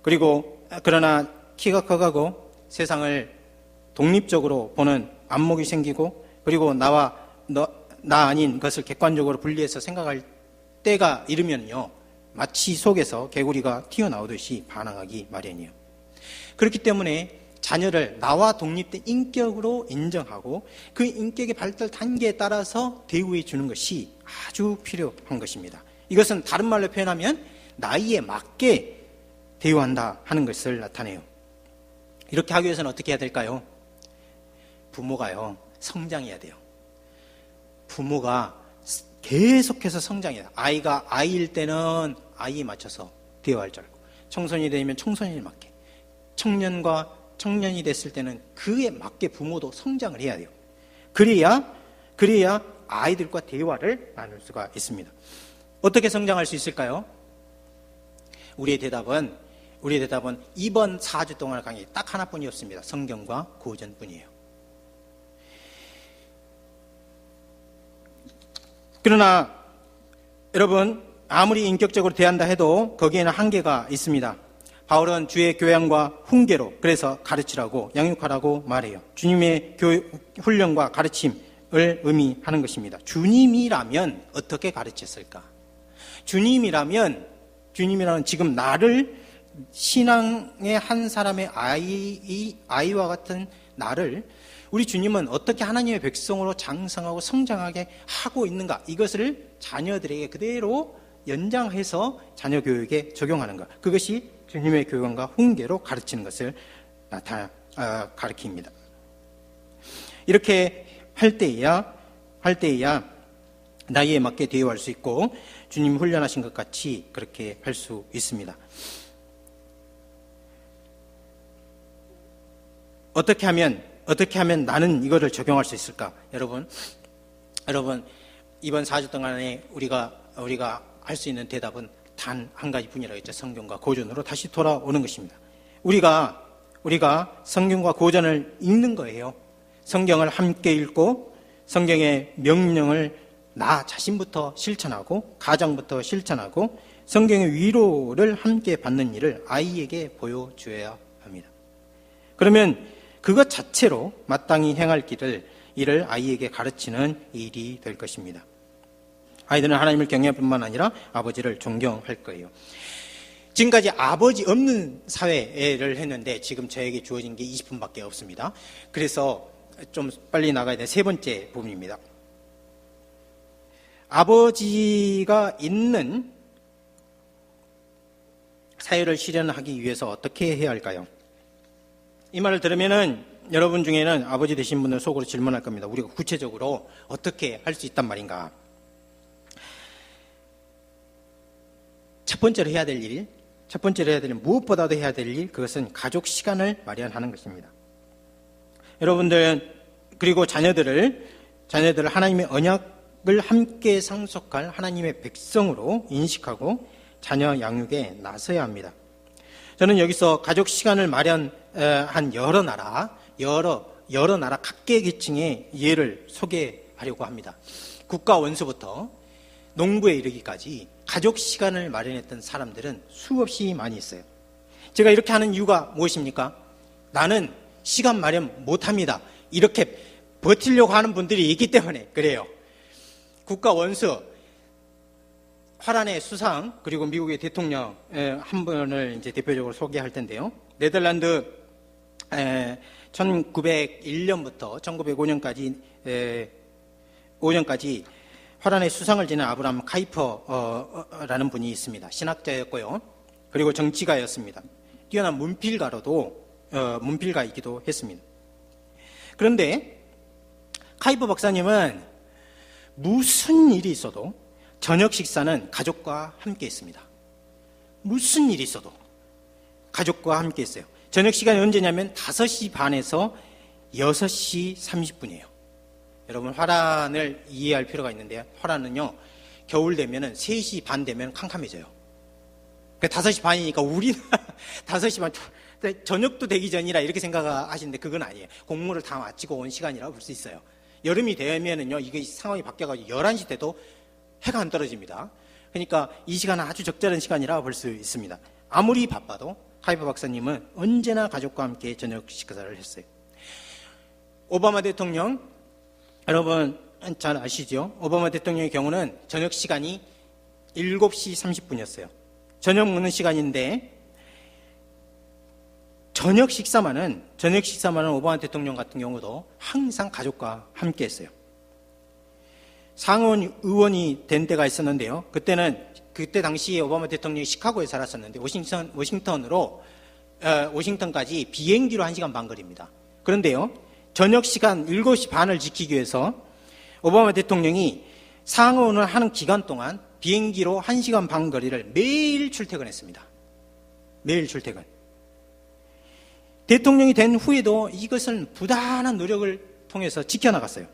그리고 그러나 키가 커가고 세상을 독립적으로 보는 안목이 생기고, 그리고 나 아닌 것을 객관적으로 분리해서 생각할 때가 이르면요, 마치 속에서 개구리가 튀어나오듯이 반항하기 마련이에요. 그렇기 때문에 자녀를 나와 독립된 인격으로 인정하고 그 인격의 발달 단계에 따라서 대우해 주는 것이 아주 필요한 것입니다. 이것은 다른 말로 표현하면 나이에 맞게 대우한다 하는 것을 나타내요. 이렇게 하기 위해서는 어떻게 해야 될까요? 부모가요, 성장해야 돼요. 부모가 계속해서 성장해야 돼요. 아이가 아이일 때는 아이에 맞춰서 대우할 줄 알고, 청소년이 되면 청소년에 맞게, 청년과 청년이 됐을 때는 그에 맞게 부모도 성장을 해야 돼요. 그래야 아이들과 대화를 나눌 수가 있습니다. 어떻게 성장할 수 있을까요? 우리의 대답은 이번 4주 동안 강의 딱 하나뿐이었습니다. 성경과 고전뿐이에요. 그러나 여러분, 아무리 인격적으로 대한다 해도 거기에는 한계가 있습니다. 바울은 주의 교양과 훈계로, 그래서 가르치라고, 양육하라고 말해요. 주님의 훈련과 가르침을 의미하는 것입니다. 주님이라면 어떻게 가르쳤을까? 주님이라면 지금 나를, 신앙의 한 사람의 아이와 같은 나를 우리 주님은 어떻게 하나님의 백성으로 장성하고 성장하게 하고 있는가, 이것을 자녀들에게 그대로 연장해서 자녀 교육에 적용하는 것, 그것이 주님의 교훈과 훈계로 가르치는 것을 가르칩니다. 이렇게 할 때에야 나이에 맞게 대우할 수 있고 주님 훈련하신 것 같이 그렇게 할 수 있습니다. 어떻게 하면 나는 이거를 적용할 수 있을까? 여러분, 이번 4주 동안에 우리가 할 수 있는 대답은 단 한 가지뿐이라고 했죠. 성경과 고전으로 다시 돌아오는 것입니다. 우리가 성경과 고전을 읽는 거예요. 성경을 함께 읽고 성경의 명령을 나 자신부터 실천하고, 가정부터 실천하고, 성경의 위로를 함께 받는 일을 아이에게 보여줘야 합니다. 그러면 그것 자체로 마땅히 행할 일을 아이에게 가르치는 일이 될 것입니다. 아이들은 하나님을 경외할 뿐만 아니라 아버지를 존경할 거예요. 지금까지 아버지 없는 사회를 했는데 지금 저에게 주어진 게 20분밖에 없습니다. 그래서 좀 빨리 나가야 될 세 번째 부분입니다. 아버지가 있는 사회를 실현하기 위해서 어떻게 해야 할까요? 이 말을 들으면은 여러분 중에는 아버지 되신 분들 속으로 질문할 겁니다. 우리가 구체적으로 어떻게 할 수 있단 말인가? 첫 번째로 해야 될 일, 무엇보다도 해야 될 일, 그것은 가족 시간을 마련하는 것입니다. 여러분들, 그리고 자녀들을 하나님의 언약을 함께 상속할 하나님의 백성으로 인식하고 자녀 양육에 나서야 합니다. 저는 여기서 가족 시간을 마련한 여러 나라 각계 계층의 예를 소개하려고 합니다. 국가 원수부터 농부에 이르기까지 가족 시간을 마련했던 사람들은 수없이 많이 있어요. 제가 이렇게 하는 이유가 무엇입니까? 나는 시간 마련 못합니다. 이렇게 버티려고 하는 분들이 있기 때문에 그래요. 국가 원수, 화란의 수상, 그리고 미국의 대통령 한 분을 이제 대표적으로 소개할 텐데요. 네덜란드 1901년부터 1905년까지 화란의 수상을 지낸 아브라함 카이퍼라는 분이 있습니다. 신학자였고요. 그리고 정치가였습니다. 뛰어난 문필가이기도 했습니다. 그런데 카이퍼 박사님은 무슨 일이 있어도 저녁 식사는 가족과 함께 했습니다. 무슨 일이 있어도 가족과 함께 했어요. 저녁 시간이 언제냐면 5시 반에서 6시 30분이에요. 여러분 화란을 이해할 필요가 있는데, 화란은요 겨울 되면은 3시 반 되면 캄캄해져요. 5시 반이니까 우리나라 5시 반 저녁도 되기 전이라 이렇게 생각하시는데 그건 아니에요. 공무를 다 마치고 온 시간이라고 볼 수 있어요. 여름이 되면은요 이게 상황이 바뀌어가지고 11시 때도 해가 안 떨어집니다. 그러니까 이 시간은 아주 적절한 시간이라고 볼 수 있습니다. 아무리 바빠도 카이퍼 박사님은 언제나 가족과 함께 저녁 식사를 했어요. 오바마 대통령, 여러분 잘 아시죠? 오바마 대통령의 경우는 저녁 시간이 7시 30분이었어요. 저녁 먹는 시간인데 저녁 식사만은 오바마 대통령 같은 경우도 항상 가족과 함께 했어요. 상원 의원이 된 때가 있었는데요. 그때 당시에 오바마 대통령이 시카고에 살았었는데 워싱턴까지 비행기로 1시간 반 거리입니다. 그런데요, 저녁 시간 7시 반을 지키기 위해서 오바마 대통령이 상원을 하는 기간 동안 비행기로 1시간 반 거리를 매일 출퇴근했습니다. 매일 출퇴근. 대통령이 된 후에도 이것을 부단한 노력을 통해서 지켜나갔어요.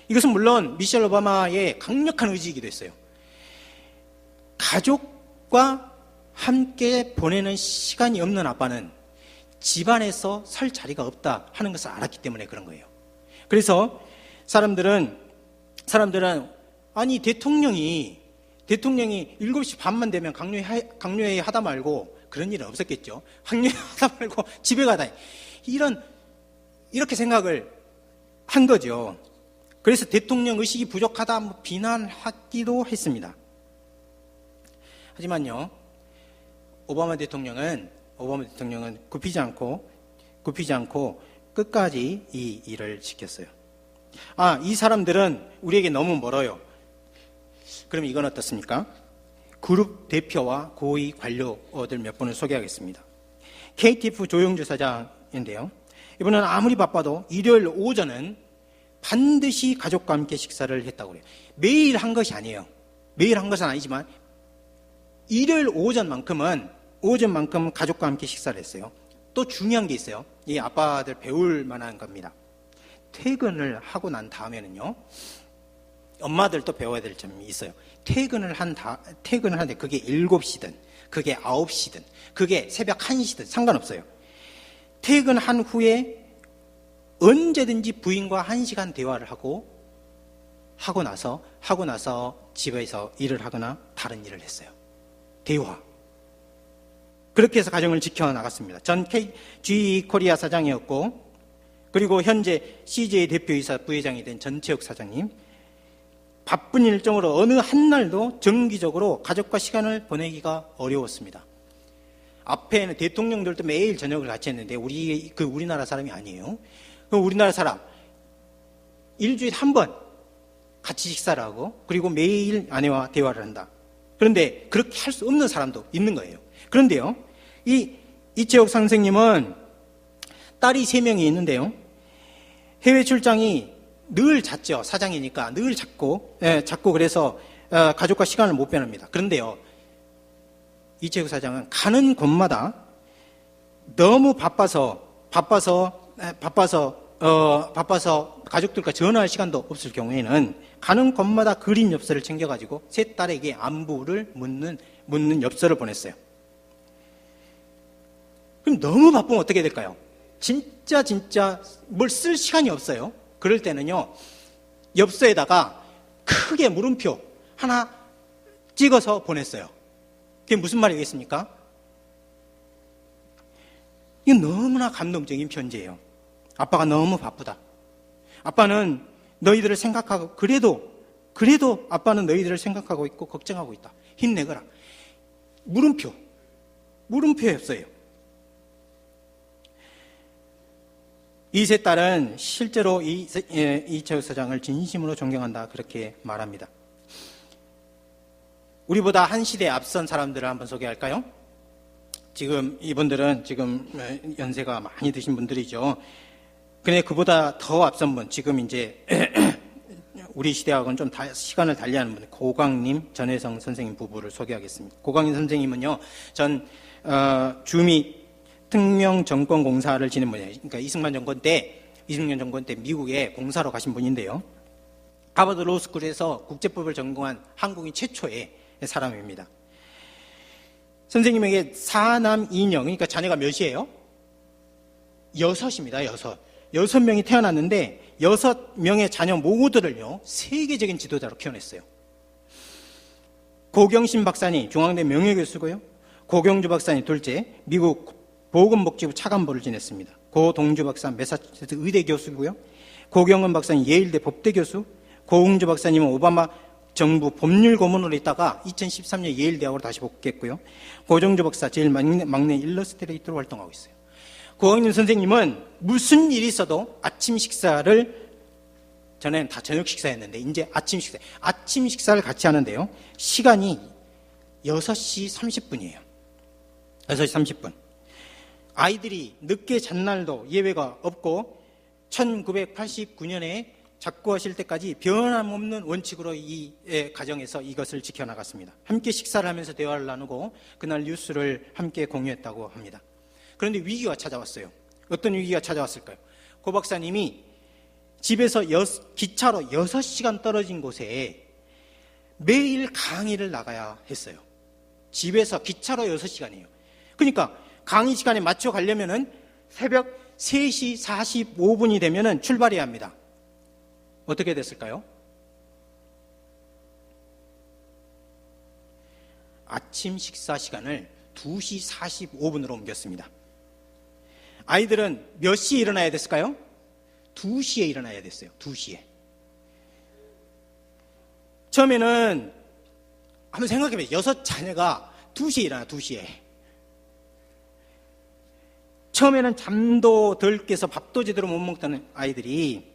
이것은 물론 미셸 오바마의 강력한 의지이기도 했어요. 가족과 함께 보내는 시간이 없는 아빠는 집안에서 설 자리가 없다 하는 것을 알았기 때문에 그런 거예요. 그래서 사람들은 아니 대통령이 7시 반만 되면 강요회의 하다 말고 그런 일은 없었겠죠. 강요회의 하다 말고 집에 가다 이렇게 생각을 한 거죠. 그래서 대통령 의식이 부족하다 비난하기도 했습니다. 하지만요, 오바마 대통령은 굽히지 않고 끝까지 이 일을 지켰어요. 이 사람들은 우리에게 너무 멀어요. 그럼 이건 어떻습니까? 그룹 대표와 고위 관료들 몇 분을 소개하겠습니다. KTF 조영주 사장인데요. 이분은 아무리 바빠도 일요일 오전은 반드시 가족과 함께 식사를 했다고 그래요. 매일 한 것이 아니에요. 매일 한 것은 아니지만 일요일 오전만큼은 가족과 함께 식사를 했어요. 또 중요한 게 있어요. 이 아빠들 배울 만한 겁니다. 퇴근을 하고 난 다음에는요, 엄마들도 배워야 될 점이 있어요. 퇴근을 하는데 그게 7시든 그게 9시든 그게 새벽 1시든 상관없어요. 퇴근한 후에 언제든지 부인과 1시간 대화를 하고 나서 집에서 일을 하거나 다른 일을 했어요. 대화. 그렇게 해서 가정을 지켜나갔습니다. 전 KG 코리아 사장이었고, 그리고 현재 CJ 대표이사 부회장이 된 전채욱 사장님, 바쁜 일정으로 어느 한날도 정기적으로 가족과 시간을 보내기가 어려웠습니다. 앞에는 대통령들도 매일 저녁을 같이 했는데 우리나라 사람이 아니에요. 우리나라 사람 일주일에 한 번 같이 식사를 하고 그리고 매일 아내와 대화를 한다. 그런데 그렇게 할 수 없는 사람도 있는 거예요. 그런데요, 이채옥 선생님은 딸이 3명이 있는데요, 해외 출장이 늘 잦죠. 사장이니까 늘 잦고 그래서 가족과 시간을 못 보냅니다. 그런데요, 이채국 사장은 가는 곳마다 너무 바빠서 가족들과 전화할 시간도 없을 경우에는 가는 곳마다 그림 엽서를 챙겨가지고 세 딸에게 안부를 묻는 엽서를 보냈어요. 그럼 너무 바쁘면 어떻게 될까요? 진짜 뭘 쓸 시간이 없어요. 그럴 때는요, 엽서에다가 크게 물음표 하나 찍어서 보냈어요. 그게 무슨 말이겠습니까? 이건 너무나 감동적인 편지예요. 아빠가 너무 바쁘다. 아빠는 너희들을 생각하고, 그래도 아빠는 너희들을 생각하고 있고 걱정하고 있다. 힘내거라. 물음표였어요. 이 세 딸은 실제로 이채욱 사장을 진심으로 존경한다, 그렇게 말합니다. 우리보다 한 시대 앞선 사람들을 한번 소개할까요? 이분들은 연세가 많이 드신 분들이죠. 근데 그보다 더 앞선 분, 지금 이제 우리 시대하고는 좀 시간을 달리하는 분, 고광님, 전혜성 선생님 부부를 소개하겠습니다. 고광님 선생님은요, 주미 특명정권공사를 지낸 분이에요. 그러니까 이승만 정권 때 20년 정권 때 미국에 공사로 가신 분인데요. 하버드 로스쿨에서 국제법을 전공한 한국인 최초의 사람입니다. 선생님에게 4남 2녀, 그러니까 자녀가 몇이에요? 6입니다. 6명이 태어났는데 6명의 자녀 모두를요, 세계적인 지도자로 키워냈어요. 고경신 박사님, 중앙대 명예교수고요. 고경주 박사님 둘째, 미국 보건복지부 차관보를 지냈습니다. 고동주 박사 매사추세츠 의대 교수고요. 고경은 박사님 예일대 법대 교수, 고흥주 박사님은 오바마 정부 법률 고문으로 있다가 2013년 예일대학으로 다시 복귀했고요. 고정주 박사 제일 막내 일러스트레이터로 활동하고 있어요. 고학년 선생님은 무슨 일이 있어도 아침 식사를, 전에는 다 저녁 식사였는데 이제 아침 식사를 같이 하는데요. 시간이 6시 30분이에요. 6시 30분. 아이들이 늦게 잔 날도 예외가 없고 1989년에 작고하실 때까지 변함없는 원칙으로 이 가정에서 이것을 지켜나갔습니다. 함께 식사를 하면서 대화를 나누고 그날 뉴스를 함께 공유했다고 합니다. 그런데 위기가 찾아왔어요. 어떤 위기가 찾아왔을까요? 고 박사님이 집에서 기차로 6시간 떨어진 곳에 매일 강의를 나가야 했어요. 집에서 기차로 6시간이에요. 그러니까 강의 시간에 맞춰 가려면은 새벽 3시 45분이 되면은 출발해야 합니다. 어떻게 됐을까요? 아침 식사 시간을 2시 45분으로 옮겼습니다. 아이들은 몇 시에 일어나야 됐을까요? 2시에 일어나야 됐어요. 2시에. 처음에는 한번 생각해보세요. 6 자녀가 2시에 일어나, 2시에. 처음에는 잠도 덜 깨서 밥도 제대로 못 먹던 아이들이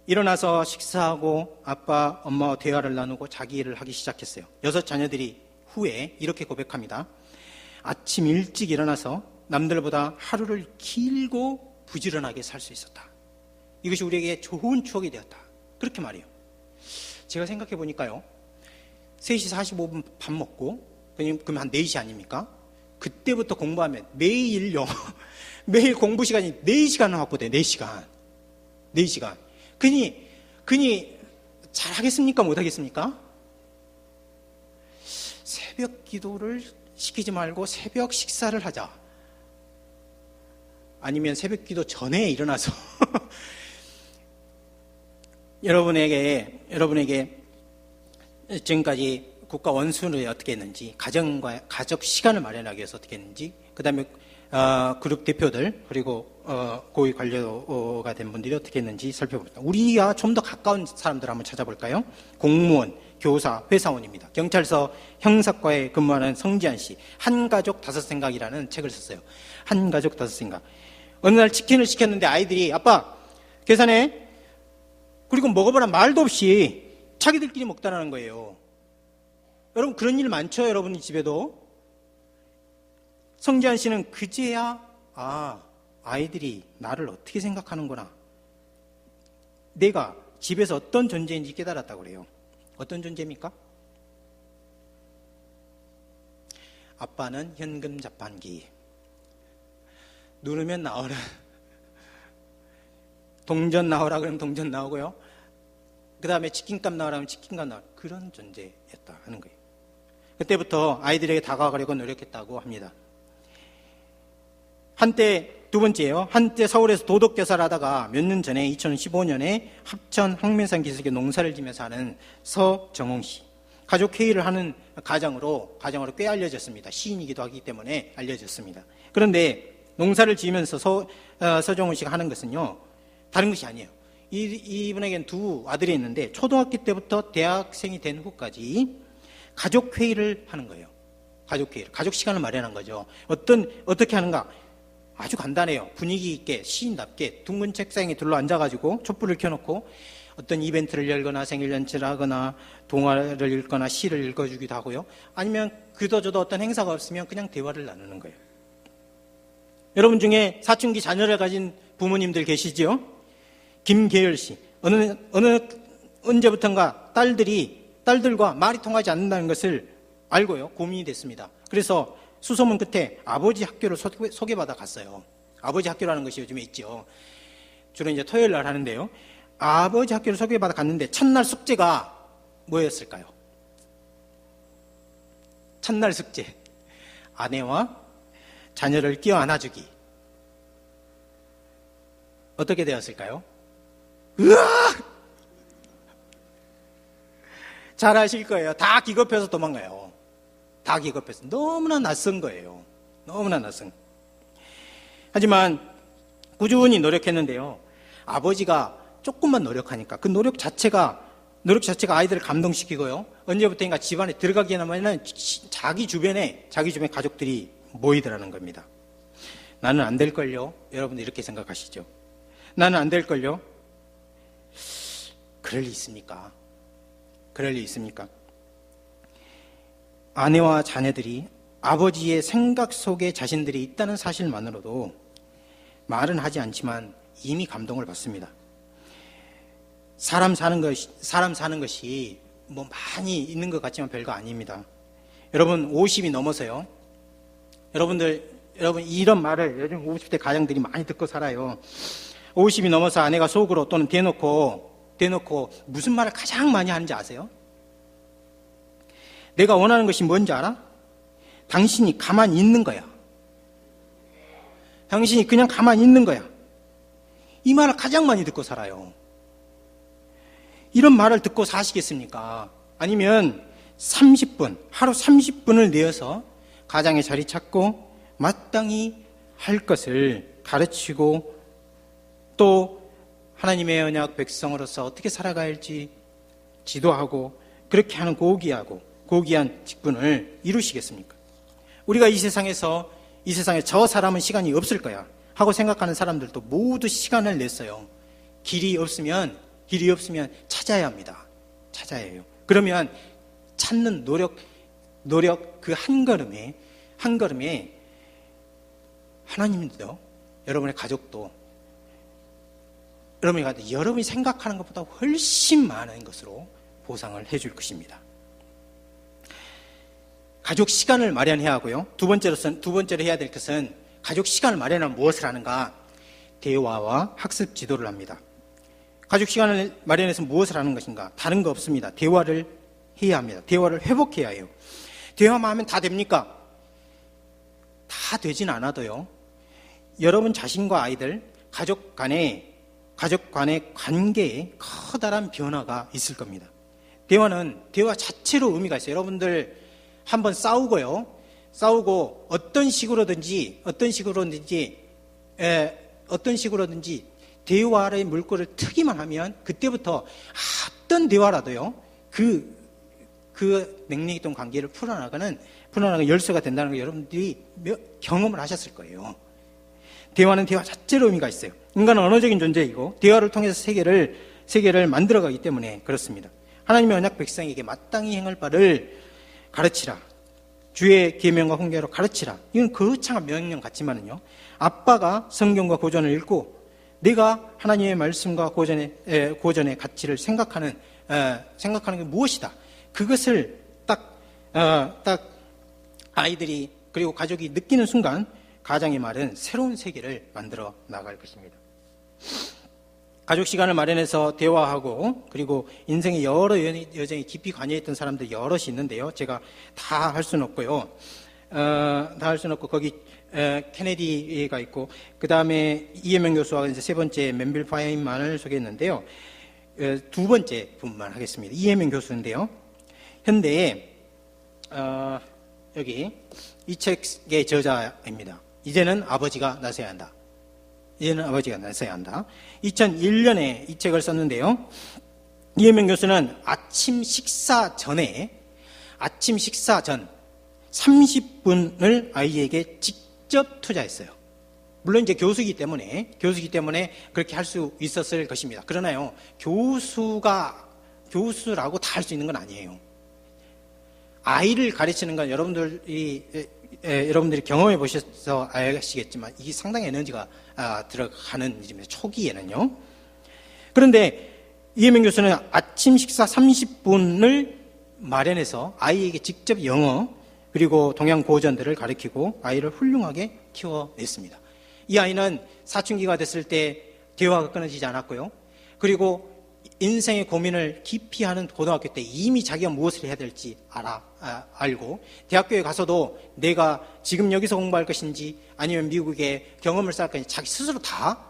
일어나서 식사하고 아빠, 엄마와 대화를 나누고 자기 일을 하기 시작했어요. 6 자녀들이 후에 이렇게 고백합니다. 아침 일찍 일어나서 남들보다 하루를 길고 부지런하게 살 수 있었다. 이것이 우리에게 좋은 추억이 되었다. 그렇게 말해요. 제가 생각해 보니까요, 3시 45분 밥 먹고 그럼 한 4시 아닙니까? 그때부터 공부하면 매일요 매일 공부 시간이 4시간을 확보돼요. 4시간. 그니 잘하겠습니까? 못하겠습니까? 새벽 기도를 시키지 말고 새벽 식사를 하자. 아니면 새벽 기도 전에 일어나서 여러분에게 지금까지 국가 원수를 어떻게 했는지, 가족 시간을 마련하기 위해서 어떻게 했는지, 그 다음에 그룹 대표들 그리고 고위 관료가 된 분들이 어떻게 했는지 살펴봅니다. 우리와 좀 더 가까운 사람들 한번 찾아볼까요? 공무원, 교사, 회사원입니다. 경찰서 형사과에 근무하는 성지한 씨, 한가족 다섯 생각이라는 책을 썼어요. 한가족 다섯 생각. 어느 날 치킨을 시켰는데 아이들이 아빠 계산해, 그리고 먹어보란 말도 없이 자기들끼리 먹다라는 거예요. 여러분 그런 일 많죠? 여러분 집에도. 성지한 씨는 그제야 아이들이 나를 어떻게 생각하는구나, 내가 집에서 어떤 존재인지 깨달았다고 그래요. 어떤 존재입니까? 아빠는 현금 자판기, 누르면 나오는, 동전 나오라 그러면 동전 나오고요, 그 다음에 치킨값 나오라 하면 치킨값 나오라, 그런 존재였다 하는 거예요. 그때부터 아이들에게 다가가려고 노력했다고 합니다. 두 번째요. 한때 서울에서 도덕교사를 하다가 몇 년 전에 2015년에 합천 항매산 기슭에 농사를 지면서 하는 서정홍 씨. 가족회의를 하는 가장으로 꽤 알려졌습니다. 시인이기도 하기 때문에 알려졌습니다. 그런데 농사를 지으면서 서정홍 씨가 하는 것은요, 다른 것이 아니에요. 이분에게는 두 아들이 있는데 초등학교 때부터 대학생이 된 후까지 가족회의를 하는 거예요. 가족 시간을 마련한 거죠. 어떻게 하는가? 아주 간단해요. 분위기 있게 시인답게 둥근 책상에 둘러앉아가지고 촛불을 켜놓고 어떤 이벤트를 열거나 생일잔치를 하거나 동화를 읽거나 시를 읽어주기도 하고요. 아니면 그도저도 어떤 행사가 없으면 그냥 대화를 나누는 거예요. 여러분 중에 사춘기 자녀를 가진 부모님들 계시지요? 김계열 씨. 언제부턴가 딸들과 말이 통하지 않는다는 것을 알고요. 고민이 됐습니다. 그래서 수소문 끝에 아버지 학교를 소개받아 갔어요. 아버지 학교라는 것이 요즘에 있죠. 주로 이제 토요일 날 하는데요. 아버지 학교를 소개받아 갔는데 첫날 숙제가 뭐였을까요? 첫날 숙제. 아내와 자녀를 끼워 안아주기. 어떻게 되었을까요? 으악! 잘 아실 거예요. 다 기겁해서 도망가요. 다 기겁해서. 너무나 낯선 거예요. 너무나 낯선. 하지만 꾸준히 노력했는데요. 아버지가 조금만 노력하니까 그 노력 자체가 아이들을 감동시키고요. 언제부터인가 집안에 들어가기만 자기 주변에 가족들이 모이더라는 겁니다. 나는 안 될걸요? 여러분들 이렇게 생각하시죠? 나는 안 될걸요? 그럴 리 있습니까? 그럴 리 있습니까? 아내와 자녀들이 아버지의 생각 속에 자신들이 있다는 사실만으로도 말은 하지 않지만 이미 감동을 받습니다. 사람 사는 것이 뭐 많이 있는 것 같지만 별거 아닙니다. 여러분 50이 넘어서요. 여러분 이런 말을 요즘 50대 가장들이 많이 듣고 살아요. 50이 넘어서 아내가 속으로 또는 대놓고 무슨 말을 가장 많이 하는지 아세요? 내가 원하는 것이 뭔지 알아? 당신이 가만히 있는 거야. 당신이 그냥 가만히 있는 거야. 이 말을 가장 많이 듣고 살아요. 이런 말을 듣고 사시겠습니까? 아니면 하루 30분을 내어서 가장의 자리 찾고 마땅히 할 것을 가르치고 또 하나님의 언약 백성으로서 어떻게 살아가야 할지 지도하고 그렇게 하는 고귀한 직분을 이루시겠습니까? 우리가 이 세상에 저 사람은 시간이 없을 거야 하고 생각하는 사람들도 모두 시간을 냈어요. 길이 없으면 찾아야 합니다. 찾아야 해요. 그러면 찾는 노력 그 한 걸음에 하나님도 여러분의 가족도 여러분이 생각하는 것보다 훨씬 많은 것으로 보상을 해줄 것입니다. 가족 시간을 마련해야 하고요. 두 번째로 해야 될 것은 가족 시간을 마련하면 무엇을 하는가? 대화와 학습 지도를 합니다. 가족 시간을 마련해서 무엇을 하는 것인가? 다른 거 없습니다. 대화를 해야 합니다. 대화를 회복해야 해요. 대화만 하면 다 됩니까? 다 되진 않아도요. 여러분 자신과 아이들, 가족 간의 관계에 커다란 변화가 있을 겁니다. 대화 자체로 의미가 있어요. 여러분들 한번 싸우고 어떤 식으로든지 대화의 물꼬를 트기만 하면 그때부터 어떤 대화라도요 그 냉랭 있던 관계를 풀어나가는 열쇠가 된다는 걸 여러분들이 경험을 하셨을 거예요. 대화는 대화 자체로 의미가 있어요. 인간은 언어적인 존재이고 대화를 통해서 세계를 만들어가기 때문에 그렇습니다. 하나님의 언약 백성에게 마땅히 행할 바를 가르치라. 주의 계명과 훈계로 가르치라. 이건 거창한 명령 같지만은요. 아빠가 성경과 고전을 읽고 내가 하나님의 말씀과 고전의 가치를 생각하는 게 무엇이다. 그것을 딱 아이들이 그리고 가족이 느끼는 순간 가장의 말은 새로운 세계를 만들어 나갈 것입니다. 가족 시간을 마련해서 대화하고 그리고 인생의 여러 여정에 깊이 관여했던 사람들이 여럿이 있는데요. 제가 다 할 수는 없고요. 거기 케네디가 있고 그 다음에 이해명 교수와 이제 세 번째 맨빌 파인만을 소개했는데요. 두 번째 분만 하겠습니다. 이해명 교수인데요. 현대에 여기 이 책의 저자입니다. 이제는 아버지가 나서야 한다. 2001년에 이 책을 썼는데요. 이해명 교수는 아침 식사 전 30분을 아이에게 직접 투자했어요. 물론 이제 교수이기 때문에 그렇게 할 수 있었을 것입니다. 그러나요, 교수라고 다 할 수 있는 건 아니에요. 아이를 가르치는 건 여러분들이 경험해 보셔서 아시겠지만 이게 상당히 에너지가 들어가는 일입니다. 초기에는요. 그런데 이해명 교수는 아침 식사 30분을 마련해서 아이에게 직접 영어 그리고 동양 고전들을 가르치고 아이를 훌륭하게 키워냈습니다. 이 아이는 사춘기가 됐을 때 대화가 끊어지지 않았고요. 그리고 인생의 고민을 깊이 하는 고등학교 때 이미 자기가 무엇을 해야 될지 알고, 대학교에 가서도 내가 지금 여기서 공부할 것인지 아니면 미국에 경험을 쌓을 것인지 자기 스스로 다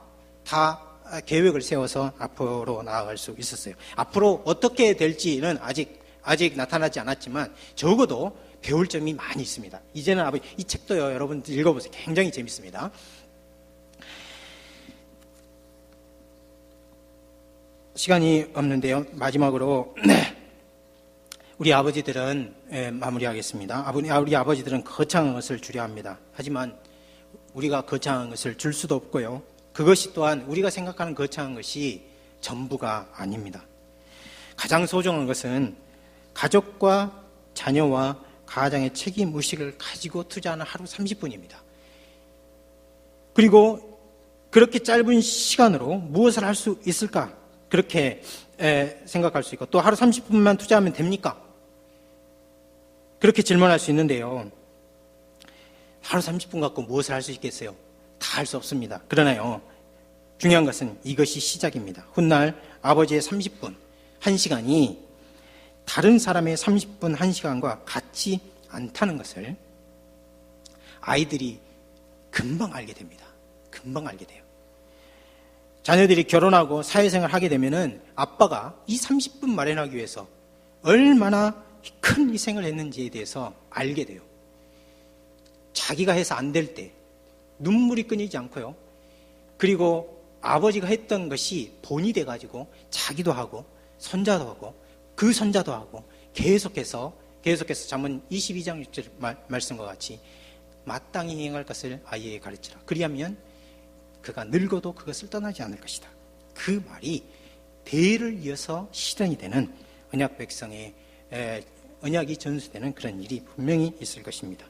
계획을 세워서 앞으로 나아갈 수 있었어요. 앞으로 어떻게 될지는 아직 나타나지 않았지만 적어도 배울 점이 많이 있습니다. 이제는 아버지, 이 책도요, 여러분 읽어보세요. 굉장히 재밌습니다. 시간이 없는데요. 마지막으로 우리 아버지들은 마무리하겠습니다. 우리 아버지들은 거창한 것을 주려 합니다. 하지만 우리가 거창한 것을 줄 수도 없고요. 그것이 또한 우리가 생각하는 거창한 것이 전부가 아닙니다. 가장 소중한 것은 가족과 자녀와 가장의 책임의식을 가지고 투자하는 하루 30분입니다. 그리고 그렇게 짧은 시간으로 무엇을 할 수 있을까? 그렇게 생각할 수 있고, 또 하루 30분만 투자하면 됩니까? 그렇게 질문할 수 있는데요. 하루 30분 갖고 무엇을 할 수 있겠어요? 다 할 수 없습니다. 그러나요, 중요한 것은 이것이 시작입니다. 훗날 아버지의 30분, 1시간이 다른 사람의 30분, 1시간과 같지 않다는 것을 아이들이 금방 알게 됩니다. 금방 알게 돼요. 자녀들이 결혼하고 사회생활을 하게 되면은 아빠가 이 30분 마련하기 위해서 얼마나 큰 희생을 했는지에 대해서 알게 돼요. 자기가 해서 안 될 때 눈물이 끊이지 않고요. 그리고 아버지가 했던 것이 본이 돼가지고 자기도 하고 손자도 하고 그 손자도 하고 계속해서 잠언 22장 6절 말씀과 같이 마땅히 행할 것을 아이에게 가르치라. 그리하면 그가 늙어도 그것을 떠나지 않을 것이다. 그 말이 대를 이어서 실현이 되는 언약 백성의 언약이 전수되는 그런 일이 분명히 있을 것입니다.